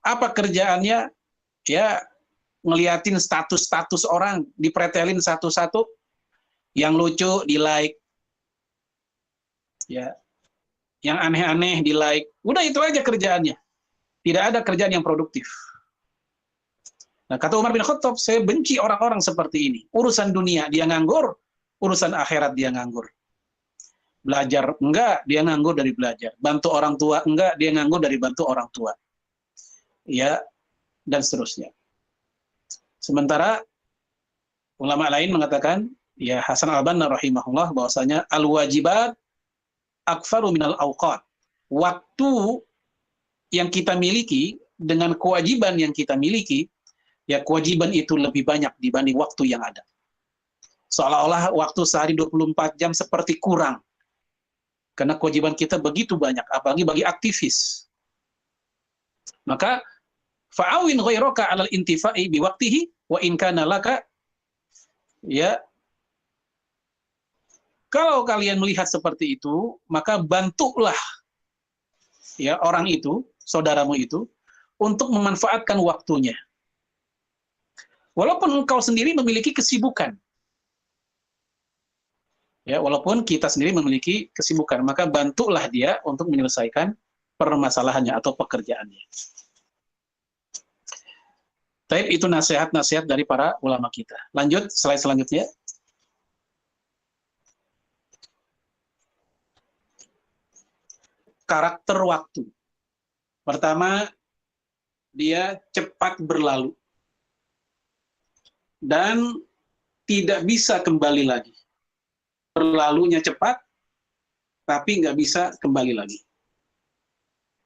Apa kerjaannya? Ya, ngeliatin status-status orang, dipretelin satu-satu. Yang lucu di-like. Ya. Yang aneh-aneh di-like. Udah itu aja kerjaannya. Tidak ada kerjaan yang produktif. Nah, kata Umar bin Khattab, saya benci orang-orang seperti ini. Urusan dunia dia nganggur, urusan akhirat dia nganggur. Belajar enggak, dia nganggur dari belajar. Bantu orang tua enggak, dia nganggur dari bantu orang tua. Ya, dan seterusnya. Sementara ulama lain mengatakan, ya Hasan al-Banna rahimahullah, bahwasanya al-wajibat akfaru minal awqat. Waktu yang kita miliki dengan kewajiban yang kita miliki, ya kewajiban itu lebih banyak dibanding waktu yang ada. Seolah-olah waktu sehari 24 jam seperti kurang. Karena kewajiban kita begitu banyak, apalagi bagi aktivis. Maka fa'awin ghairaka 'alal intifa'i biwaqtihi wa in kana laka, ya, kalau kalian melihat seperti itu, maka bantulah ya orang itu, saudaramu itu, untuk memanfaatkan waktunya. Walaupun engkau sendiri memiliki kesibukan. Ya, walaupun kita sendiri memiliki kesibukan, maka bantulah dia untuk menyelesaikan permasalahannya atau pekerjaannya. Tapi itu nasihat-nasihat dari para ulama kita. Lanjut, slide selanjutnya. Karakter waktu. Pertama, dia cepat berlalu. Dan tidak bisa kembali lagi. Berlalunya cepat, tapi nggak bisa kembali lagi.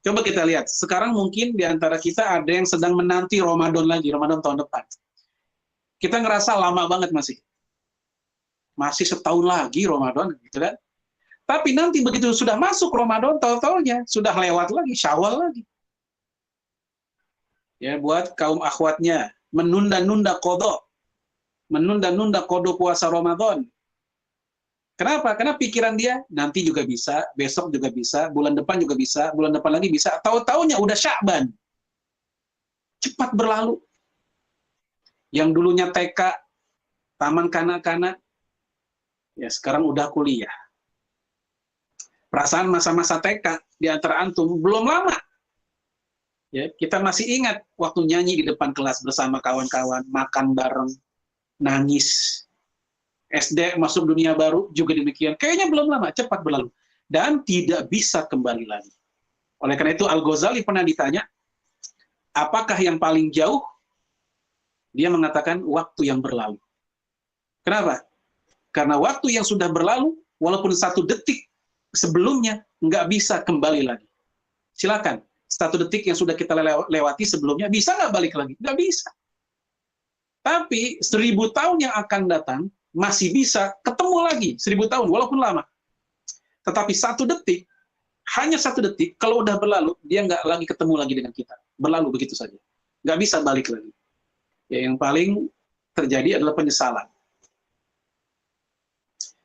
Coba kita lihat, sekarang mungkin di antara kita ada yang sedang menanti Ramadan lagi, Ramadan tahun depan. Kita ngerasa lama banget masih. Masih setahun lagi Ramadan, gitu kan? Tapi nanti begitu sudah masuk Ramadan, tahu-taunya sudah lewat lagi, Syawal lagi. Ya, buat kaum akhwatnya, menunda-nunda qadha. Menunda-nunda qadha puasa Ramadan. Kenapa? Karena pikiran dia nanti juga bisa, besok juga bisa, bulan depan juga bisa, bulan depan lagi bisa. Tahu-taunya udah Sya'ban. Cepat berlalu. Yang dulunya TK, taman kanak-kanak, ya sekarang udah kuliah. Perasaan masa-masa TK di antara antum belum lama. Ya, kita masih ingat waktu nyanyi di depan kelas bersama kawan-kawan, makan bareng, nangis. SD masuk dunia baru juga demikian. Kayaknya belum lama, cepat berlalu. Dan tidak bisa kembali lagi. Oleh karena itu Al-Ghazali pernah ditanya, apakah yang paling jauh Dia mengatakan waktu yang berlalu. Kenapa? Karena waktu yang sudah berlalu, walaupun 1 detik sebelumnya, nggak bisa kembali lagi. Silakan, 1 detik yang sudah kita lewati sebelumnya, bisa nggak balik lagi? Nggak bisa. Tapi 1000 tahun yang akan datang, masih bisa ketemu lagi 1000 tahun, walaupun lama. Tetapi 1 detik, hanya 1 detik, kalau udah berlalu, dia nggak lagi ketemu lagi dengan kita. Berlalu begitu saja. Nggak bisa balik lagi. Ya, yang paling terjadi adalah penyesalan.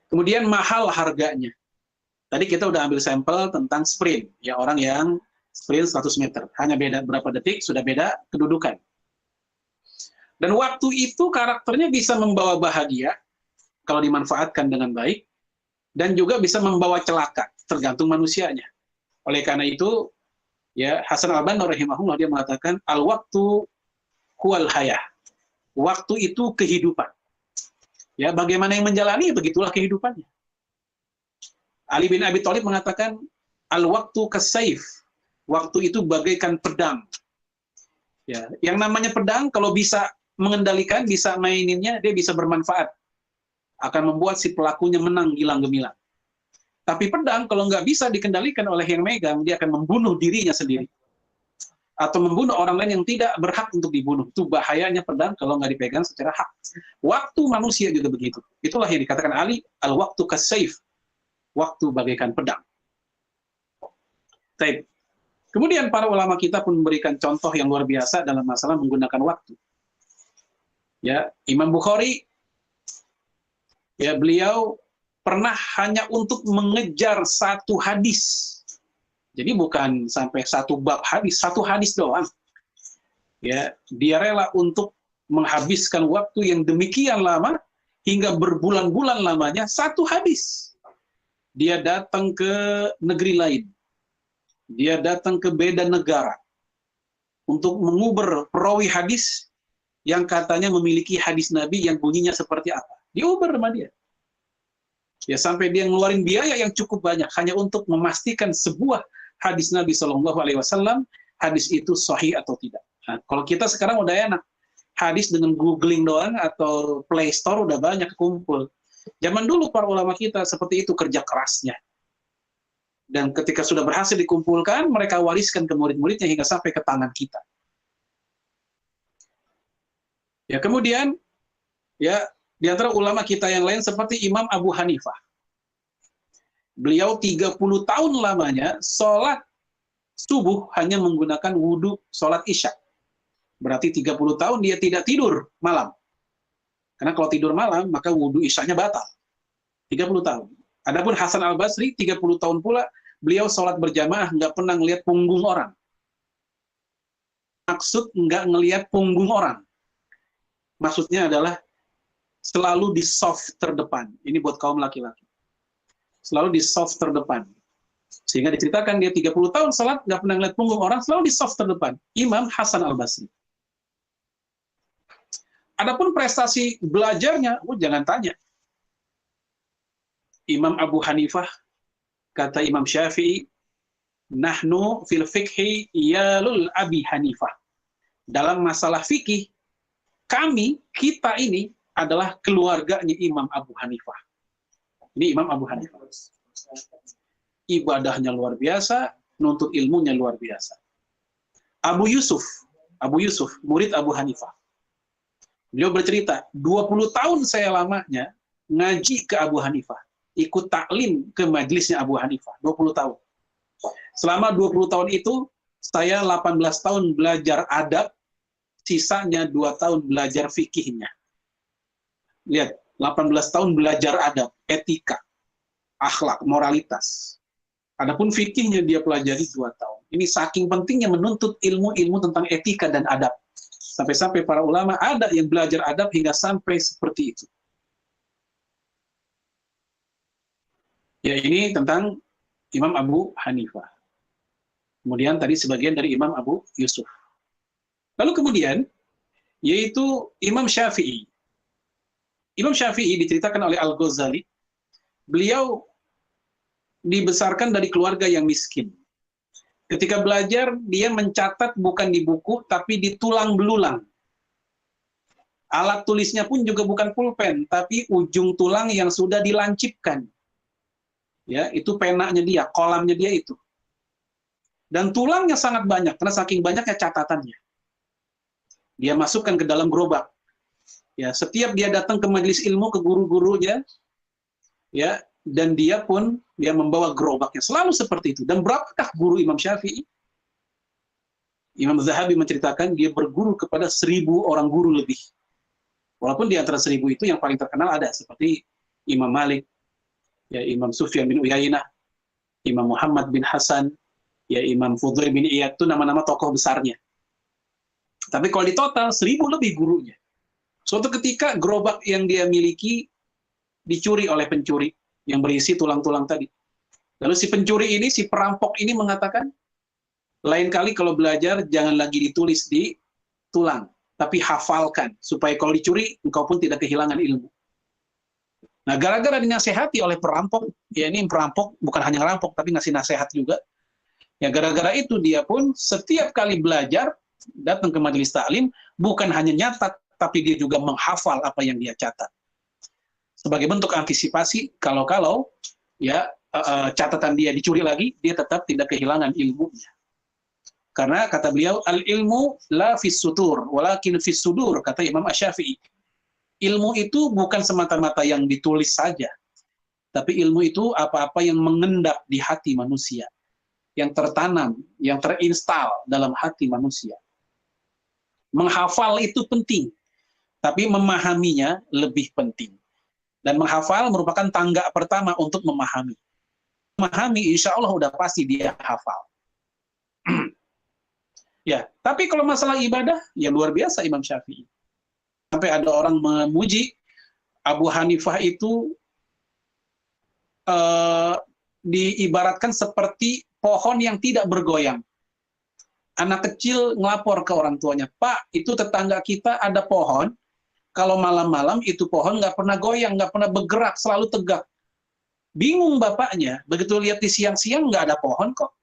Kemudian mahal harganya. Tadi kita udah ambil sampel tentang sprint. Ya, orang yang sprint 100 meter. Hanya beda berapa detik, sudah beda kedudukan. Dan waktu itu karakternya bisa membawa bahagia, kalau dimanfaatkan dengan baik, dan juga bisa membawa celaka, tergantung manusianya. Oleh karena itu, ya, Hasan al-Banna rahimahullah, dia mengatakan, al-waktu huwal hayah. Waktu itu kehidupan. Ya, bagaimana yang menjalani, begitulah kehidupannya. Ali bin Abi Thalib mengatakan, al-waktu kasaif. Waktu itu bagaikan pedang. Ya, yang namanya pedang, kalau bisa mengendalikan, bisa maininnya, dia bisa bermanfaat. Akan membuat si pelakunya menang gilang gemilang. Tapi pedang, kalau nggak bisa dikendalikan oleh yang megang, dia akan membunuh dirinya sendiri. Atau membunuh orang lain yang tidak berhak untuk dibunuh. Itu bahayanya pedang kalau nggak dipegang secara hak. Waktu manusia juga begitu. Itulah yang dikatakan Ali, al-waktu kasaif. Waktu bagaikan pedang. Baik. Kemudian para ulama kita pun memberikan contoh yang luar biasa dalam masalah menggunakan waktu. Ya, Imam Bukhari, ya, beliau pernah hanya untuk mengejar 1 hadis. Jadi bukan sampai 1 bab hadis, 1 hadis doang. Ya, dia rela untuk menghabiskan waktu yang demikian lama hingga berbulan-bulan lamanya 1 hadis. Dia datang ke negeri lain. Dia datang ke beda negara untuk menguber perawi hadis yang katanya memiliki hadis Nabi yang bunyinya seperti apa. Diuber sama dia. Ya, sampai dia ngeluarin biaya yang cukup banyak hanya untuk memastikan sebuah hadis Nabi SAW, hadis itu sahih atau tidak. Nah, kalau kita sekarang udah enak. Hadis dengan googling doang atau Play Store udah banyak kumpul. Zaman dulu para ulama kita seperti itu kerja kerasnya. Dan ketika sudah berhasil dikumpulkan, mereka wariskan ke murid-muridnya hingga sampai ke tangan kita. Ya, kemudian, ya, di antara ulama kita yang lain seperti Imam Abu Hanifah. Beliau 30 tahun lamanya sholat subuh hanya menggunakan wudhu sholat isya. Berarti 30 tahun dia tidak tidur malam. Karena kalau tidur malam, maka wudhu isyanya batal. 30 tahun. Adapun Hasan al-Basri, 30 tahun pula, beliau sholat berjamaah, nggak pernah ngelihat punggung orang. Maksud nggak ngelihat punggung orang. Maksudnya adalah selalu di soft terdepan. Ini buat kaum laki-laki. Selalu di soft terdepan. Sehingga diceritakan dia 30 tahun salat, nggak pernah ngeliat punggung orang, selalu di soft terdepan. Imam Hasan al-Basri. Adapun prestasi belajarnya, jangan tanya. Imam Abu Hanifah, kata Imam Syafi'i, nahnu fil fikhi yalul Abi Hanifah. Dalam masalah fikih, kita ini adalah keluarganya Imam Abu Hanifah. Ini Imam Abu Hanifah. Ibadahnya luar biasa, nuntut ilmunya luar biasa. Abu Yusuf, murid Abu Hanifah. Beliau bercerita, 20 tahun saya lamanya ngaji ke Abu Hanifah. Ikut taklim ke majelisnya Abu Hanifah. 20 tahun. Selama 20 tahun itu, saya 18 tahun belajar adab, sisanya 2 tahun belajar fikihnya. Lihat, 18 tahun belajar adab, etika, akhlak, moralitas. Adapun fikihnya dia pelajari 2 tahun. Ini saking pentingnya menuntut ilmu-ilmu tentang etika dan adab. Sampai-sampai para ulama ada yang belajar adab hingga sampai seperti itu. Ya, ini tentang Imam Abu Hanifah. Kemudian tadi sebagian dari Imam Abu Yusuf. Lalu kemudian, yaitu Imam Syafi'i. Imam Syafi'i diceritakan oleh Al-Ghazali, beliau dibesarkan dari keluarga yang miskin. Ketika belajar, dia mencatat bukan di buku, tapi di tulang belulang. Alat tulisnya pun juga bukan pulpen, tapi ujung tulang yang sudah dilancipkan. Ya, itu penanya dia, kolamnya dia itu. Dan tulangnya sangat banyak, karena saking banyaknya catatannya. Dia masukkan ke dalam gerobak. Ya, setiap dia datang ke majelis ilmu, ke guru-gurunya, ya, dan dia pun dia membawa gerobaknya, selalu seperti itu. Dan berapakah guru Imam Syafi'i? Imam Zahabi menceritakan dia berguru kepada 1000 orang guru lebih. Walaupun di antara 1000 itu yang paling terkenal ada seperti Imam Malik, ya, Imam Sufyan bin Uyainah, Imam Muhammad bin Hasan, ya, Imam Fudail bin Iyad, itu nama-nama tokoh besarnya. Tapi kalau di total 1000 lebih gurunya. Suatu ketika gerobak yang dia miliki dicuri oleh pencuri yang berisi tulang-tulang tadi. Lalu si pencuri ini, si perampok ini mengatakan, lain kali kalau belajar jangan lagi ditulis di tulang, tapi hafalkan supaya kalau dicuri engkau pun tidak kehilangan ilmu. Nah, gara-gara dinasehati oleh perampok, ya, ini perampok bukan hanya ngerampok tapi ngasih nasihat juga. Ya, gara-gara itu dia pun setiap kali belajar datang ke majelis taklim bukan hanya nyatat tapi dia juga menghafal apa yang dia catat. Sebagai bentuk antisipasi kalau ya catatan dia dicuri lagi, dia tetap tidak kehilangan ilmunya. Karena kata beliau, al-ilmu la fis sutur, walakin fis sudur, kata Imam Asy-Syafi'i. Ilmu itu bukan semata-mata yang ditulis saja, tapi ilmu itu apa-apa yang mengendap di hati manusia, yang tertanam, yang terinstal dalam hati manusia. Menghafal itu penting, tapi memahaminya lebih penting. Dan menghafal merupakan tangga pertama untuk memahami. Memahami, insya Allah udah pasti dia hafal. Ya, tapi kalau masalah ibadah, ya luar biasa Imam Syafi'i. Sampai ada orang memuji Abu Hanifah itu diibaratkan seperti pohon yang tidak bergoyang. Anak kecil ngelapor ke orang tuanya, Pak, itu tetangga kita ada pohon, kalau malam-malam itu pohon nggak pernah goyang, nggak pernah bergerak, selalu tegak. Bingung bapaknya, begitu lihat di siang-siang nggak ada pohon kok.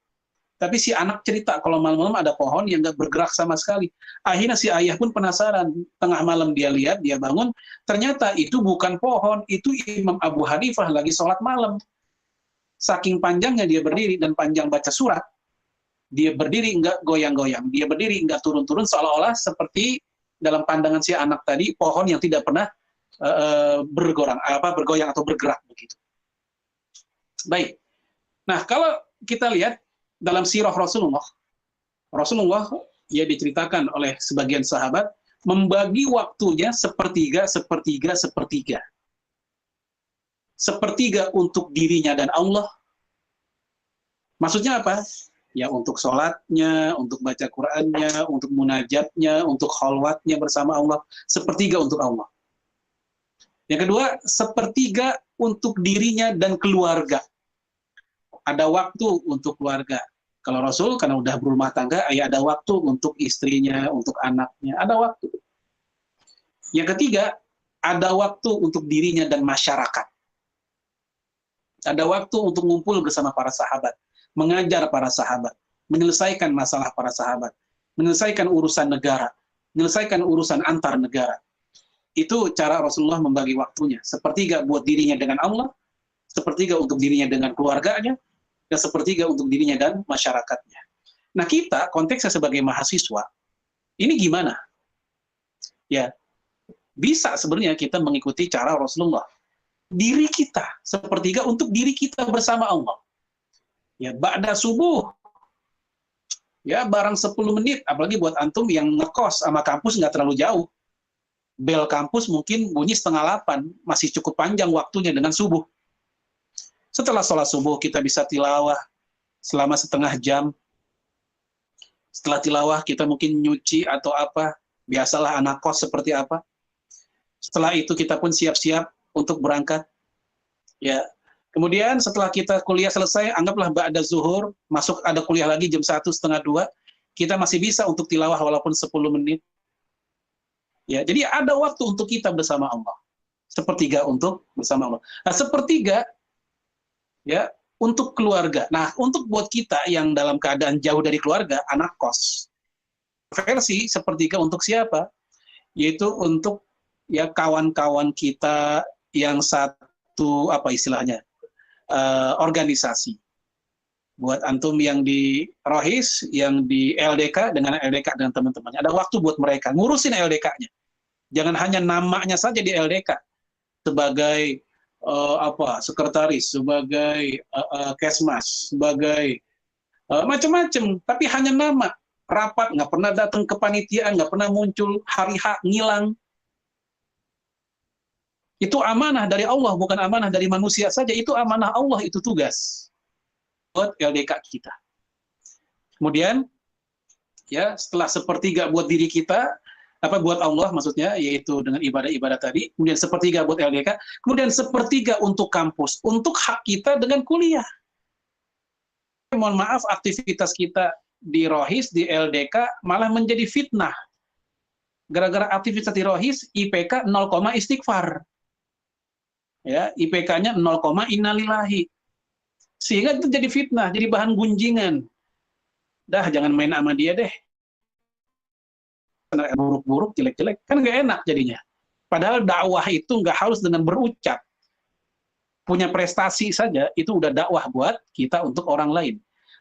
Tapi si anak cerita kalau malam-malam ada pohon yang nggak bergerak sama sekali. Akhirnya si ayah pun penasaran. Tengah malam dia lihat, dia bangun. Ternyata itu bukan pohon, itu Imam Abu Hanifah lagi sholat malam. Saking panjangnya dia berdiri dan panjang baca surat, dia berdiri nggak goyang-goyang. Dia berdiri nggak turun-turun, seolah-olah seperti dalam pandangan si anak tadi, pohon yang tidak pernah bergoyang atau bergerak begitu. Baik. Nah, kalau kita lihat dalam sirah Rasulullah ya diceritakan oleh sebagian sahabat membagi waktunya sepertiga. Sepertiga untuk dirinya dan Allah. Maksudnya apa? Ya untuk sholatnya, untuk baca Qur'annya, untuk munajatnya, untuk khalwatnya bersama Allah. Sepertiga untuk Allah. Yang kedua, sepertiga untuk dirinya dan keluarga. Ada waktu untuk keluarga. Kalau Rasul, karena udah berumah tangga, ya ada waktu untuk istrinya, untuk anaknya, ada waktu. Yang ketiga, ada waktu untuk dirinya dan masyarakat. Ada waktu untuk ngumpul bersama para sahabat, mengajar para sahabat, menyelesaikan masalah para sahabat, menyelesaikan urusan negara, menyelesaikan urusan antar negara. Itu cara Rasulullah membagi waktunya. Sepertiga buat dirinya dengan Allah, sepertiga untuk dirinya dengan keluarganya, dan sepertiga untuk dirinya dan masyarakatnya. Nah, kita konteksnya sebagai mahasiswa, ini gimana? Ya, bisa sebenarnya kita mengikuti cara Rasulullah. Diri kita, sepertiga untuk diri kita bersama Allah. Ya, ba'da subuh, ya barang 10 menit, apalagi buat antum yang ngekos sama kampus nggak terlalu jauh. Bel kampus mungkin bunyi 7:30, masih cukup panjang waktunya dengan subuh. Setelah sholat subuh kita bisa tilawah selama setengah jam. Setelah tilawah kita mungkin nyuci atau apa. Biasalah anak kos seperti apa. Setelah itu kita pun siap-siap untuk berangkat. Ya. Kemudian setelah kita kuliah selesai, anggaplah ba'da zuhur, masuk ada kuliah lagi jam 1, setengah 2, kita masih bisa untuk tilawah walaupun 10 menit. Ya, jadi ada waktu untuk kita bersama Allah. Sepertiga untuk bersama Allah. Nah, sepertiga ya untuk keluarga. Nah, untuk buat kita yang dalam keadaan jauh dari keluarga, anak kos. Versi sepertiga untuk siapa? Yaitu untuk ya kawan-kawan kita yang satu apa istilahnya organisasi. Buat antum yang di Rohis, yang di LDK dengan LDK dengan teman-temannya, ada waktu buat mereka ngurusin LDK-nya. Jangan hanya namanya saja di LDK sebagai sekretaris, sebagai kesmas, sebagai macam-macam, tapi hanya nama. Rapat nggak pernah datang ke panitiaan, nggak pernah muncul, hari H ngilang. Itu amanah dari Allah, bukan amanah dari manusia saja. Itu amanah Allah, itu tugas buat LDK kita. Kemudian, ya setelah sepertiga buat diri kita, buat Allah maksudnya, yaitu dengan ibadah-ibadah tadi. Kemudian sepertiga buat LDK. Kemudian sepertiga untuk kampus, untuk hak kita dengan kuliah. Mohon maaf, aktivitas kita di Rohis, di LDK malah menjadi fitnah. Gara-gara aktivitas di Rohis, IPK 0, istighfar. Ya, IPK-nya 0, innalillahi. Sehingga itu jadi fitnah, jadi bahan gunjingan. Dah, jangan main sama dia deh. Buruk-buruk, jelek-jelek, kan nggak enak jadinya. Padahal dakwah itu nggak harus dengan berucap. Punya prestasi saja, itu udah dakwah buat kita untuk orang lain.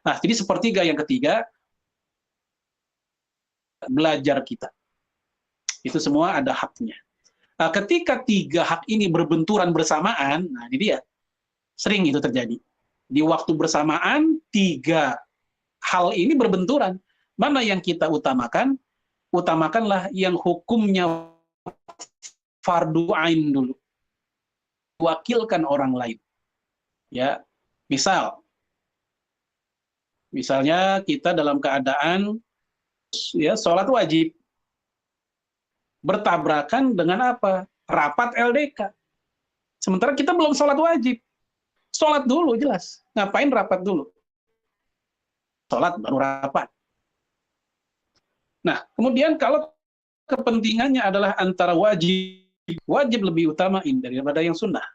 Nah, jadi sepertiga yang ketiga, belajar kita. Itu semua ada haknya. Nah, ketika tiga hak ini berbenturan bersamaan, nah ini dia, sering itu terjadi. Di waktu bersamaan, tiga hal ini berbenturan. Mana yang kita utamakan? Utamakanlah yang hukumnya fardu ain dulu. Wakilkan orang lain. Ya, misalnya kita dalam keadaan ya sholat wajib. Bertabrakan dengan apa? Rapat LDK. Sementara kita belum sholat wajib. Sholat dulu jelas. Ngapain rapat dulu? Sholat baru rapat. Nah, kemudian kalau kepentingannya adalah antara wajib lebih utamain daripada yang sunnah.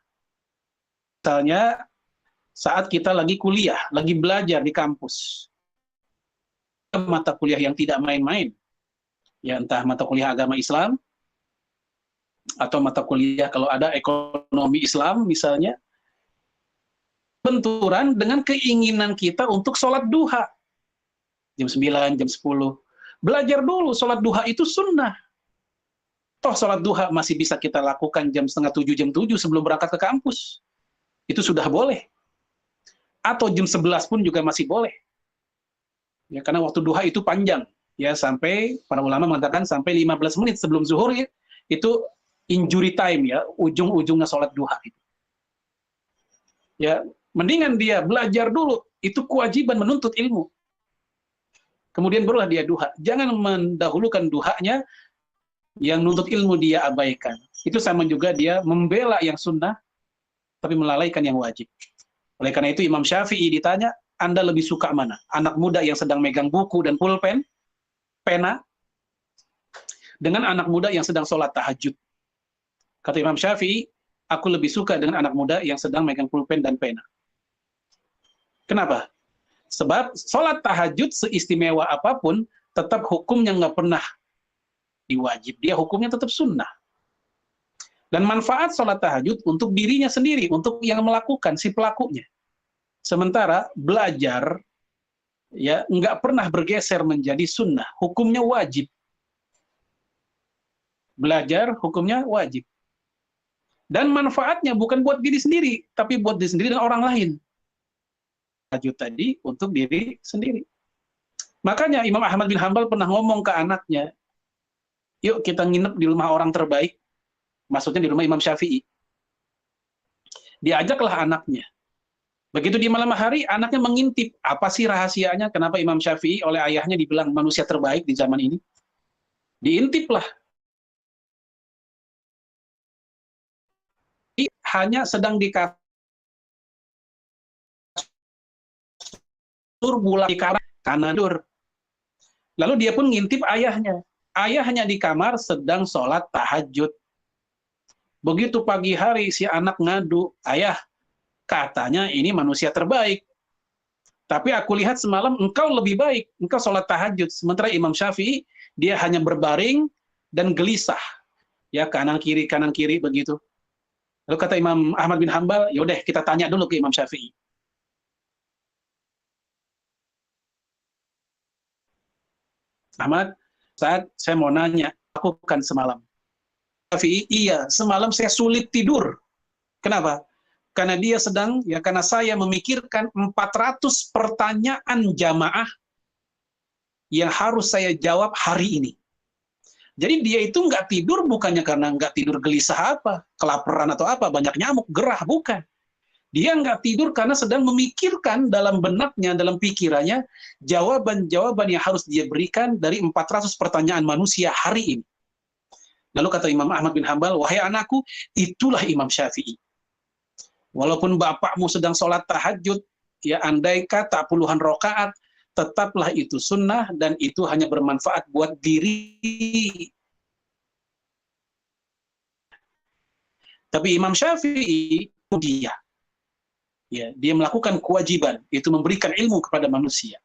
Misalnya saat kita lagi kuliah, lagi belajar di kampus. Mata kuliah yang tidak main-main. Ya entah mata kuliah agama Islam, atau mata kuliah kalau ada ekonomi Islam misalnya, benturan dengan keinginan kita untuk sholat duha. Jam 9, jam 10. Belajar dulu, sholat duha itu sunnah. Toh sholat duha masih bisa kita lakukan jam 6:30, jam 7 sebelum berangkat ke kampus. Itu sudah boleh. Atau jam 11 pun juga masih boleh. Ya, karena waktu duha itu panjang. Ya, sampai, para ulama mengatakan sampai 15 menit sebelum zuhur, itu injury time, ya, ujung-ujungnya sholat duha. Ya, mendingan dia belajar dulu, itu kewajiban menuntut ilmu. Kemudian barulah dia duha. Jangan mendahulukan duhanya, yang nuntut ilmu dia abaikan. Itu sama juga dia membela yang sunnah, tapi melalaikan yang wajib. Oleh karena itu Imam Syafi'i ditanya, Anda lebih suka mana? Anak muda yang sedang megang buku dan pulpen, pena, dengan anak muda yang sedang sholat tahajud. Kata Imam Syafi'i, aku lebih suka dengan anak muda yang sedang megang pulpen dan pena. Kenapa? Sebab sholat tahajud seistimewa apapun, tetap hukumnya nggak pernah diwajib. Dia hukumnya tetap sunnah. Dan manfaat sholat tahajud untuk dirinya sendiri, untuk yang melakukan, si pelakunya. Sementara belajar, ya nggak pernah bergeser menjadi sunnah. Hukumnya wajib. Belajar hukumnya wajib. Dan manfaatnya bukan buat diri sendiri, tapi buat diri sendiri dan orang lain. Tahajud tadi untuk diri sendiri. Makanya Imam Ahmad bin Hanbal pernah ngomong ke anaknya, yuk kita nginep di rumah orang terbaik, maksudnya di rumah Imam Syafi'i. Diajaklah anaknya. Begitu di malam hari, anaknya mengintip, apa sih rahasianya, kenapa Imam Syafi'i oleh ayahnya dibilang manusia terbaik di zaman ini. Diintiplah. Hanya sedang di kasur bulan di kamar kanadur. Lalu dia pun ngintip ayahnya. Ayahnya di kamar sedang sholat tahajud. Begitu pagi hari si anak ngadu, ayah, katanya ini manusia terbaik. Tapi aku lihat semalam engkau lebih baik, engkau sholat tahajud. Sementara Imam Syafi'i, dia hanya berbaring dan gelisah. ya kanan kiri begitu. Lalu kata Imam Ahmad bin Hambal, yaudah kita tanya dulu ke Imam Syafi'i. Ahmad, saat saya mau nanya, aku kan semalam. Syafi'i, iya, semalam saya sulit tidur. Kenapa? Karena dia sedang, ya karena saya memikirkan 400 pertanyaan jamaah yang harus saya jawab hari ini. Jadi dia itu nggak tidur bukannya karena nggak tidur gelisah apa, kelaparan atau apa, banyak nyamuk, gerah, bukan. Dia nggak tidur karena sedang memikirkan dalam benaknya, dalam pikirannya, jawaban-jawaban yang harus dia berikan dari 400 pertanyaan manusia hari ini. Lalu kata Imam Ahmad bin Hambal, wahai anakku, itulah Imam Syafi'i. Walaupun bapakmu sedang sholat tahajud, ya andai kata puluhan rakaat, tetaplah itu sunnah dan itu hanya bermanfaat buat diri. Tapi Imam Syafi'i dia, ya dia melakukan kewajiban, itu memberikan ilmu kepada manusia.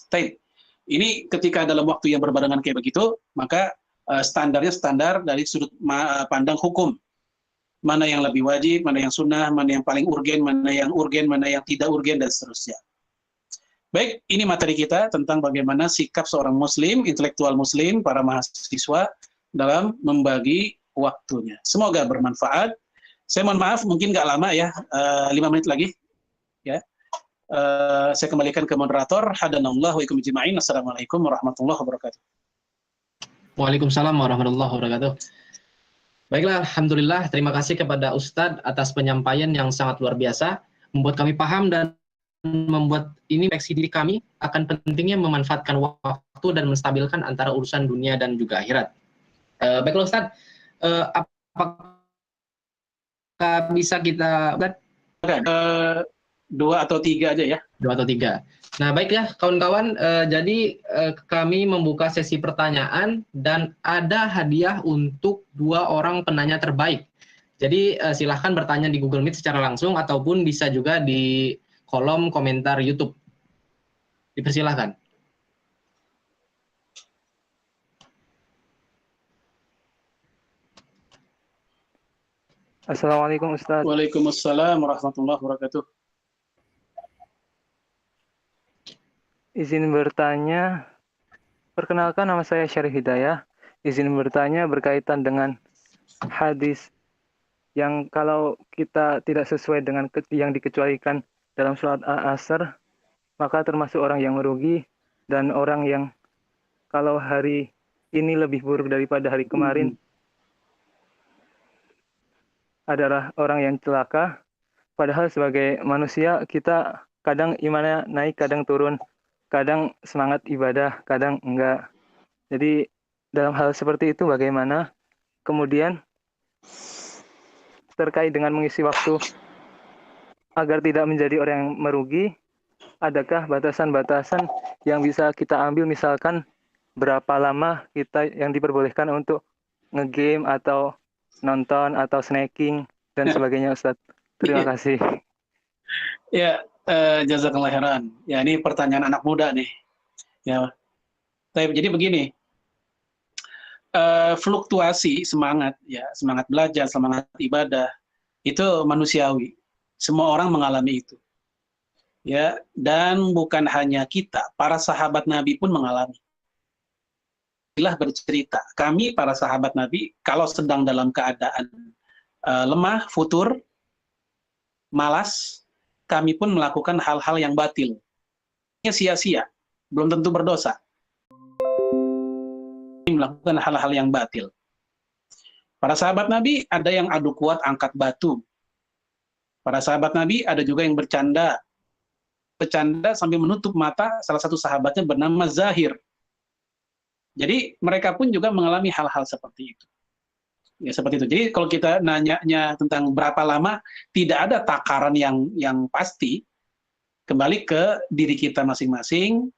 Baik, ini ketika dalam waktu yang berbarengan kayak begitu, maka standarnya standar dari sudut pandang hukum. Mana yang lebih wajib, mana yang sunnah, mana yang paling urgen, mana yang tidak urgen, dan seterusnya. Baik, ini materi kita tentang bagaimana sikap seorang muslim, intelektual muslim, para mahasiswa dalam membagi waktunya. Semoga bermanfaat. Saya mohon maaf, mungkin nggak lama ya, 5 menit lagi. Ya, saya kembalikan ke moderator. Hadanallahu wa ikum ajma'in. Assalamualaikum warahmatullahi wabarakatuh. Waalaikumsalam warahmatullahi wabarakatuh. Baiklah, alhamdulillah, terima kasih kepada Ustadz atas penyampaian yang sangat luar biasa, membuat kami paham dan membuat ini refleksi diri kami akan pentingnya memanfaatkan waktu dan menstabilkan antara urusan dunia dan juga akhirat. Baiklah Ustadz, apakah bisa kita dua atau tiga aja ya? 2 atau 3. Nah, baik ya kawan-kawan, jadi kami membuka sesi pertanyaan dan ada hadiah untuk 2 orang penanya terbaik. Jadi silahkan bertanya di Google Meet secara langsung ataupun bisa juga di kolom komentar YouTube. Dipersilahkan. Assalamualaikum Ustaz. Waalaikumsalam warahmatullahi wabarakatuh. Izin bertanya, perkenalkan nama saya Syarif Hidayah. Izin bertanya berkaitan dengan hadis yang kalau kita tidak sesuai dengan yang dikecualikan dalam surat Al-Asr, maka termasuk orang yang merugi dan orang yang kalau hari ini lebih buruk daripada hari kemarin adalah orang yang celaka. Padahal sebagai manusia kita kadang imannya naik, kadang turun. Kadang semangat ibadah, kadang enggak. Jadi dalam hal seperti itu bagaimana? Kemudian terkait dengan mengisi waktu agar tidak menjadi orang yang merugi, adakah batasan-batasan yang bisa kita ambil, misalkan berapa lama kita yang diperbolehkan untuk nge-game atau nonton atau snacking dan sebagainya, Ustaz. Terima kasih. Ya, jazakallah khairan. Ya, ini pertanyaan anak muda nih. Ya, jadi begini, fluktuasi semangat, ya, semangat belajar, semangat ibadah, itu manusiawi. Semua orang mengalami itu. Ya, dan bukan hanya kita, para sahabat Nabi pun mengalami. Bila bercerita, kami para sahabat Nabi, kalau sedang dalam keadaan lemah, futur, malas, kami pun melakukan hal-hal yang batil. Sia-sia, belum tentu berdosa. Melakukan hal-hal yang batil. Para sahabat Nabi ada yang adu kuat angkat batu. Para sahabat Nabi ada juga yang bercanda sambil menutup mata. Salah satu sahabatnya bernama Zahir. Jadi mereka pun juga mengalami hal-hal seperti itu. Ya, seperti itu. Jadi kalau kita nanyanya tentang berapa lama, tidak ada takaran yang pasti. Kembali ke diri kita masing-masing.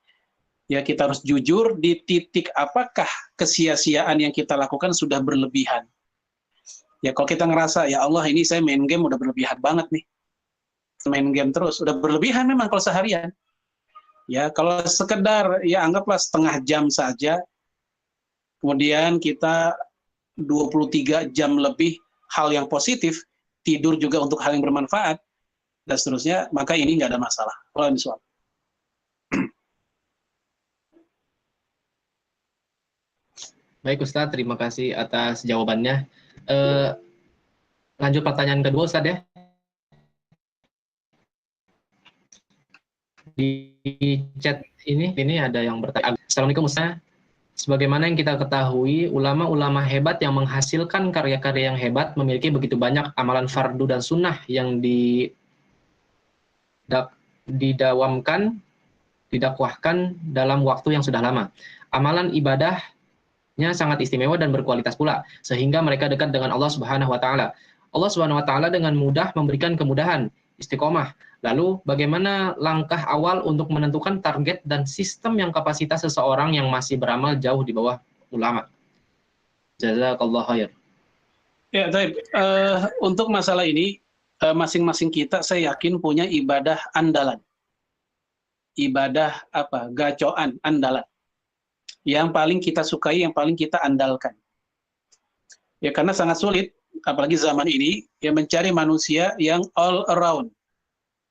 Ya, kita harus jujur di titik apakah kesia-siaan yang kita lakukan sudah berlebihan. Ya, kalau kita ngerasa, ya Allah ini saya main game udah berlebihan banget nih. Main game terus, udah berlebihan memang kalau seharian. Ya, kalau sekedar, ya anggaplah setengah jam saja, kemudian kita 23 jam lebih hal yang positif, tidur juga untuk hal yang bermanfaat, dan seterusnya, maka ini nggak ada masalah. Wallahu a'lam. Baik Ustadz, terima kasih atas jawabannya. Lanjut pertanyaan kedua Ustadz ya. Di chat ini ada yang bertanya. Assalamualaikum Ustadz. Sebagaimana yang kita ketahui, ulama-ulama hebat yang menghasilkan karya-karya yang hebat memiliki begitu banyak amalan fardu dan sunnah yang didakwahkan dalam waktu yang sudah lama. Amalan ibadahnya sangat istimewa dan berkualitas pula, sehingga mereka dekat dengan Allah Subhanahu wa taala. Allah Subhanahu wa taala dengan mudah memberikan kemudahan, istiqomah. Lalu bagaimana langkah awal untuk menentukan target dan sistem yang kapasitas seseorang yang masih beramal jauh di bawah ulama? Jazakallah khair. Ya, baik. Untuk masalah ini, masing-masing kita saya yakin punya ibadah andalan. Ibadah apa? Gacoan andalan. Yang paling kita sukai, yang paling kita andalkan. Ya, karena sangat sulit, apalagi zaman ini, ya mencari manusia yang all around,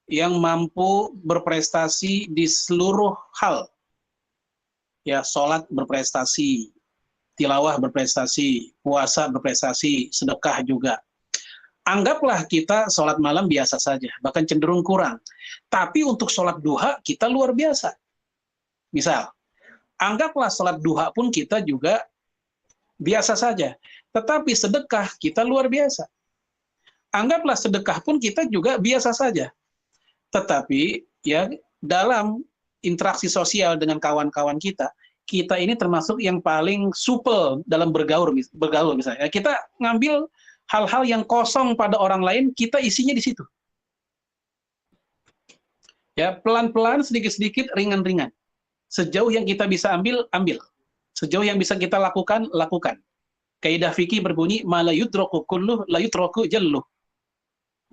yang mampu berprestasi di seluruh hal. Ya, sholat berprestasi, tilawah berprestasi, puasa berprestasi, sedekah juga. Anggaplah kita sholat malam biasa saja, bahkan cenderung kurang. Tapi untuk sholat duha, kita luar biasa. Misal, anggaplah sholat duha pun kita juga biasa saja. Tetapi sedekah kita luar biasa. Anggaplah sedekah pun kita juga biasa saja. Tetapi ya dalam interaksi sosial dengan kawan-kawan kita ini termasuk yang paling supel dalam bergaul misalnya. Kita ngambil hal-hal yang kosong pada orang lain, kita isinya di situ. Ya, pelan-pelan, sedikit-sedikit, ringan-ringan. Sejauh yang kita bisa ambil. Sejauh yang bisa kita lakukan. Kaidah fikih berbunyi, ma la yudraku kulluh, la yudraku jalluh.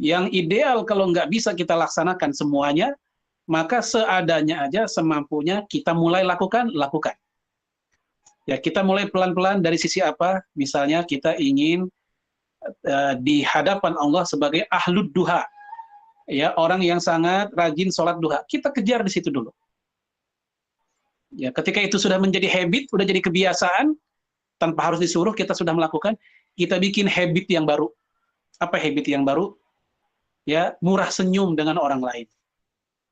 Yang ideal kalau nggak bisa kita laksanakan semuanya, maka seadanya aja, semampunya kita mulai lakukan. Ya, kita mulai pelan-pelan dari sisi apa? Misalnya kita ingin di hadapan Allah sebagai ahlud duha. Ya, orang yang sangat rajin sholat duha. Kita kejar di situ dulu. Ya, ketika itu sudah menjadi habit, sudah jadi kebiasaan, tanpa harus disuruh, kita sudah melakukan, kita bikin habit yang baru. Apa habit yang baru? Ya, murah senyum dengan orang lain.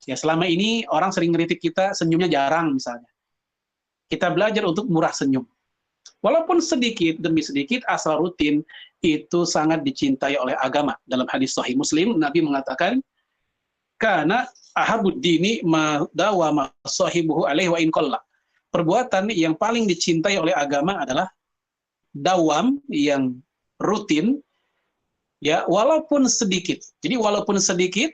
Ya, selama ini orang sering ngeritik kita, senyumnya jarang misalnya. Kita belajar untuk murah senyum. Walaupun sedikit demi sedikit, asal rutin, itu sangat dicintai oleh agama. Dalam hadis Sahih Muslim, Nabi mengatakan, karena ahabud dini ma dawama sahibuhu alaihi wa in qalla. Perbuatan yang paling dicintai oleh agama adalah dawam, yang rutin, ya, walaupun sedikit. Jadi walaupun sedikit,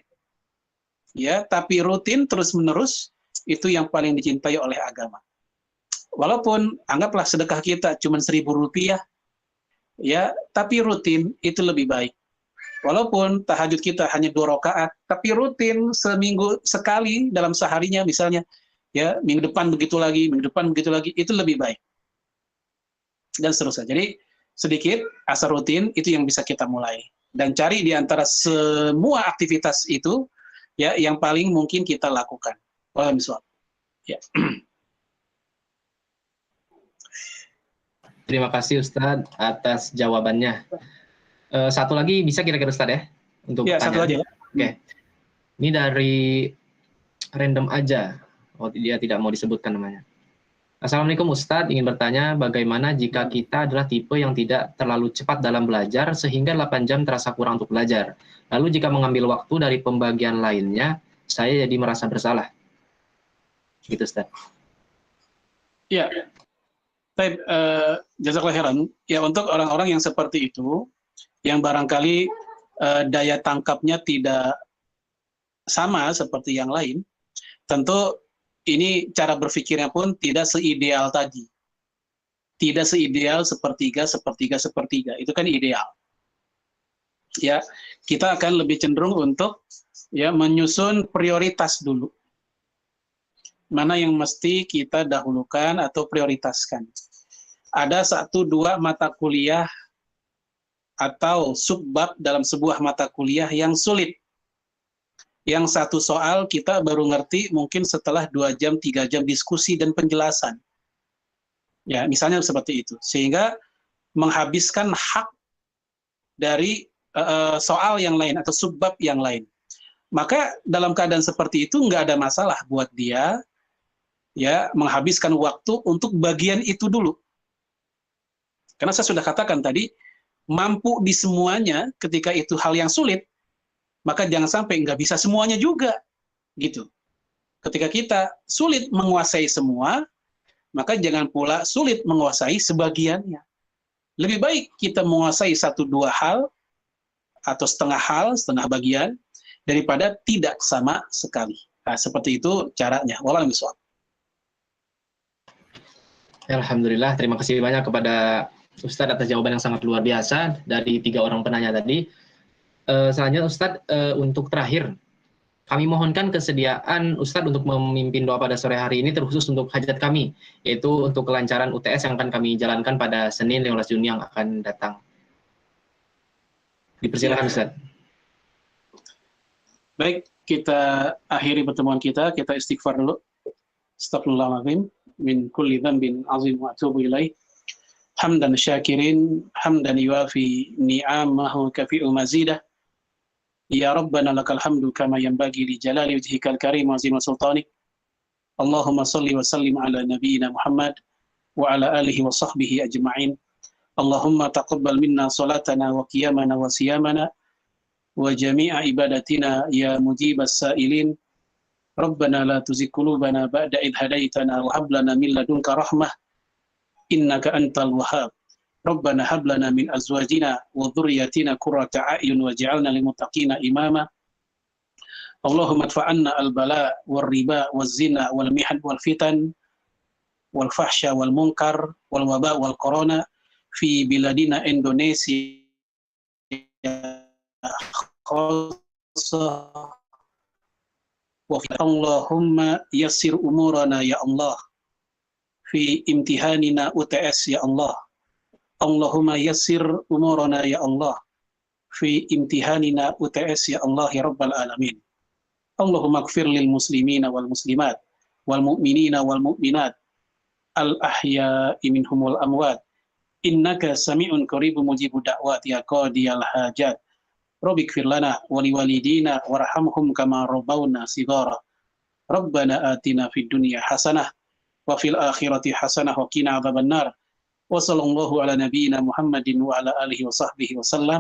ya, tapi rutin terus-menerus, itu yang paling dicintai oleh agama. Walaupun anggaplah sedekah kita cuma 1.000 rupiah, ya, tapi rutin itu lebih baik. Walaupun tahajud kita hanya 2 rakaat, tapi rutin seminggu sekali dalam seharinya misalnya, ya, minggu depan begitu lagi, itu lebih baik. Dan seterusnya. Jadi sedikit, asal rutin, itu yang bisa kita mulai. Dan cari di antara semua aktivitas itu, ya, yang paling mungkin kita lakukan. Ya. Terima kasih Ustadz atas jawabannya. Satu lagi bisa kira-kira Ustadz ya? Untuk ya, satu aja. Oke. Ini dari random aja. Oh, dia tidak mau disebutkan namanya. Assalamualaikum Ustadz, ingin bertanya bagaimana jika kita adalah tipe yang tidak terlalu cepat dalam belajar sehingga 8 jam terasa kurang untuk belajar. Lalu jika mengambil waktu dari pembagian lainnya, saya jadi merasa bersalah. Gitu Ustadz. Ya. Baik, jazakallahu khairan. Ya, untuk orang-orang yang seperti itu, yang barangkali daya tangkapnya tidak sama seperti yang lain, tentu ini cara berpikirnya pun tidak seideal tadi. Tidak seideal sepertiga. Itu kan ideal. Ya, kita akan lebih cenderung untuk ya menyusun prioritas dulu. Mana yang mesti kita dahulukan atau prioritaskan. ada 1-2 mata kuliah atau subbab dalam sebuah mata kuliah yang sulit. Yang satu soal kita baru ngerti mungkin setelah 2 jam, 3 jam diskusi dan penjelasan. Ya, misalnya seperti itu. Sehingga menghabiskan hak dari soal yang lain atau subbab yang lain. Maka dalam keadaan seperti itu nggak ada masalah buat dia ya menghabiskan waktu untuk bagian itu dulu. Karena saya sudah katakan tadi, mampu di semuanya ketika itu hal yang sulit, maka jangan sampai nggak bisa semuanya juga, gitu. Ketika kita sulit menguasai semua, maka jangan pula sulit menguasai sebagiannya. Lebih baik kita menguasai 1-2 hal, atau setengah bagian, daripada tidak sama sekali. Nah, seperti itu caranya. Wallahu a'lam. Alhamdulillah, terima kasih banyak kepada Ustadz atas jawaban yang sangat luar biasa dari 3 orang penanya tadi. Selanjutnya Ustadz, untuk terakhir, kami mohonkan kesediaan Ustadz untuk memimpin doa pada sore hari ini terkhusus untuk hajat kami, yaitu untuk kelancaran UTS yang akan kami jalankan pada Senin 15 Juni yang akan datang. Dipersilakan Ustadz. Baik, kita akhiri pertemuan kita istighfar dulu. Astagfirullahaladzim min kulli dhanbin azim wa atubu ilaih. Hamdan syakirin, hamdan yuafi ni'amahu kafi'u mazidah. Ya Rabbana lakal hamdu kama yanbaghi li jalali wajhikal karim wa azim sultanik. Allahumma salli wa sallim ala nabiyyina Muhammad wa ala alihi wa sahbihi ajma'in. Allahumma taqabbal minna salatana wa qiyamana wa siyamana wa jami'a ibadatina ya mujibas sa'ilin. Rabbana la tuzigh qulubana ba'da idh hadaitana wa hab lana min ladunka rahmah innaka antal wahhab. Rabbana hab lana min azwajina wa dhurriyyatina qurrata a'yun waj'alna lil muttaqina imama. Allahumma adfa'anna al-bala wal riba wal zina wal mihan wal fitan wal fahsya wal munkar wal waba wal corona fi biladina Indonesia Allahumma yassir umurana ya Allah fi imtihanina UTS ya Allah. Allahumma yassir umurana ya Allah fi imtihanina UTS ya Allah ya Rabbal Alamin. Allahumma ighfir lil muslimina wal muslimat wal mu'minina wal mu'minat al ahya'i minhum wal amwat innaka sami'un qaribun mujibud da'wat ya qadiyal hajat. Rabbi ighfir lana wa liwalidina warhamhum kama rabbawna shighara. Rabbana atina fid dunya hasanah wa fil akhirati hasanah wa qina adzabannar. Wa sallallahu ala nabiyyina Muhammadin wa ala alihi wa sahbihi wa sallam.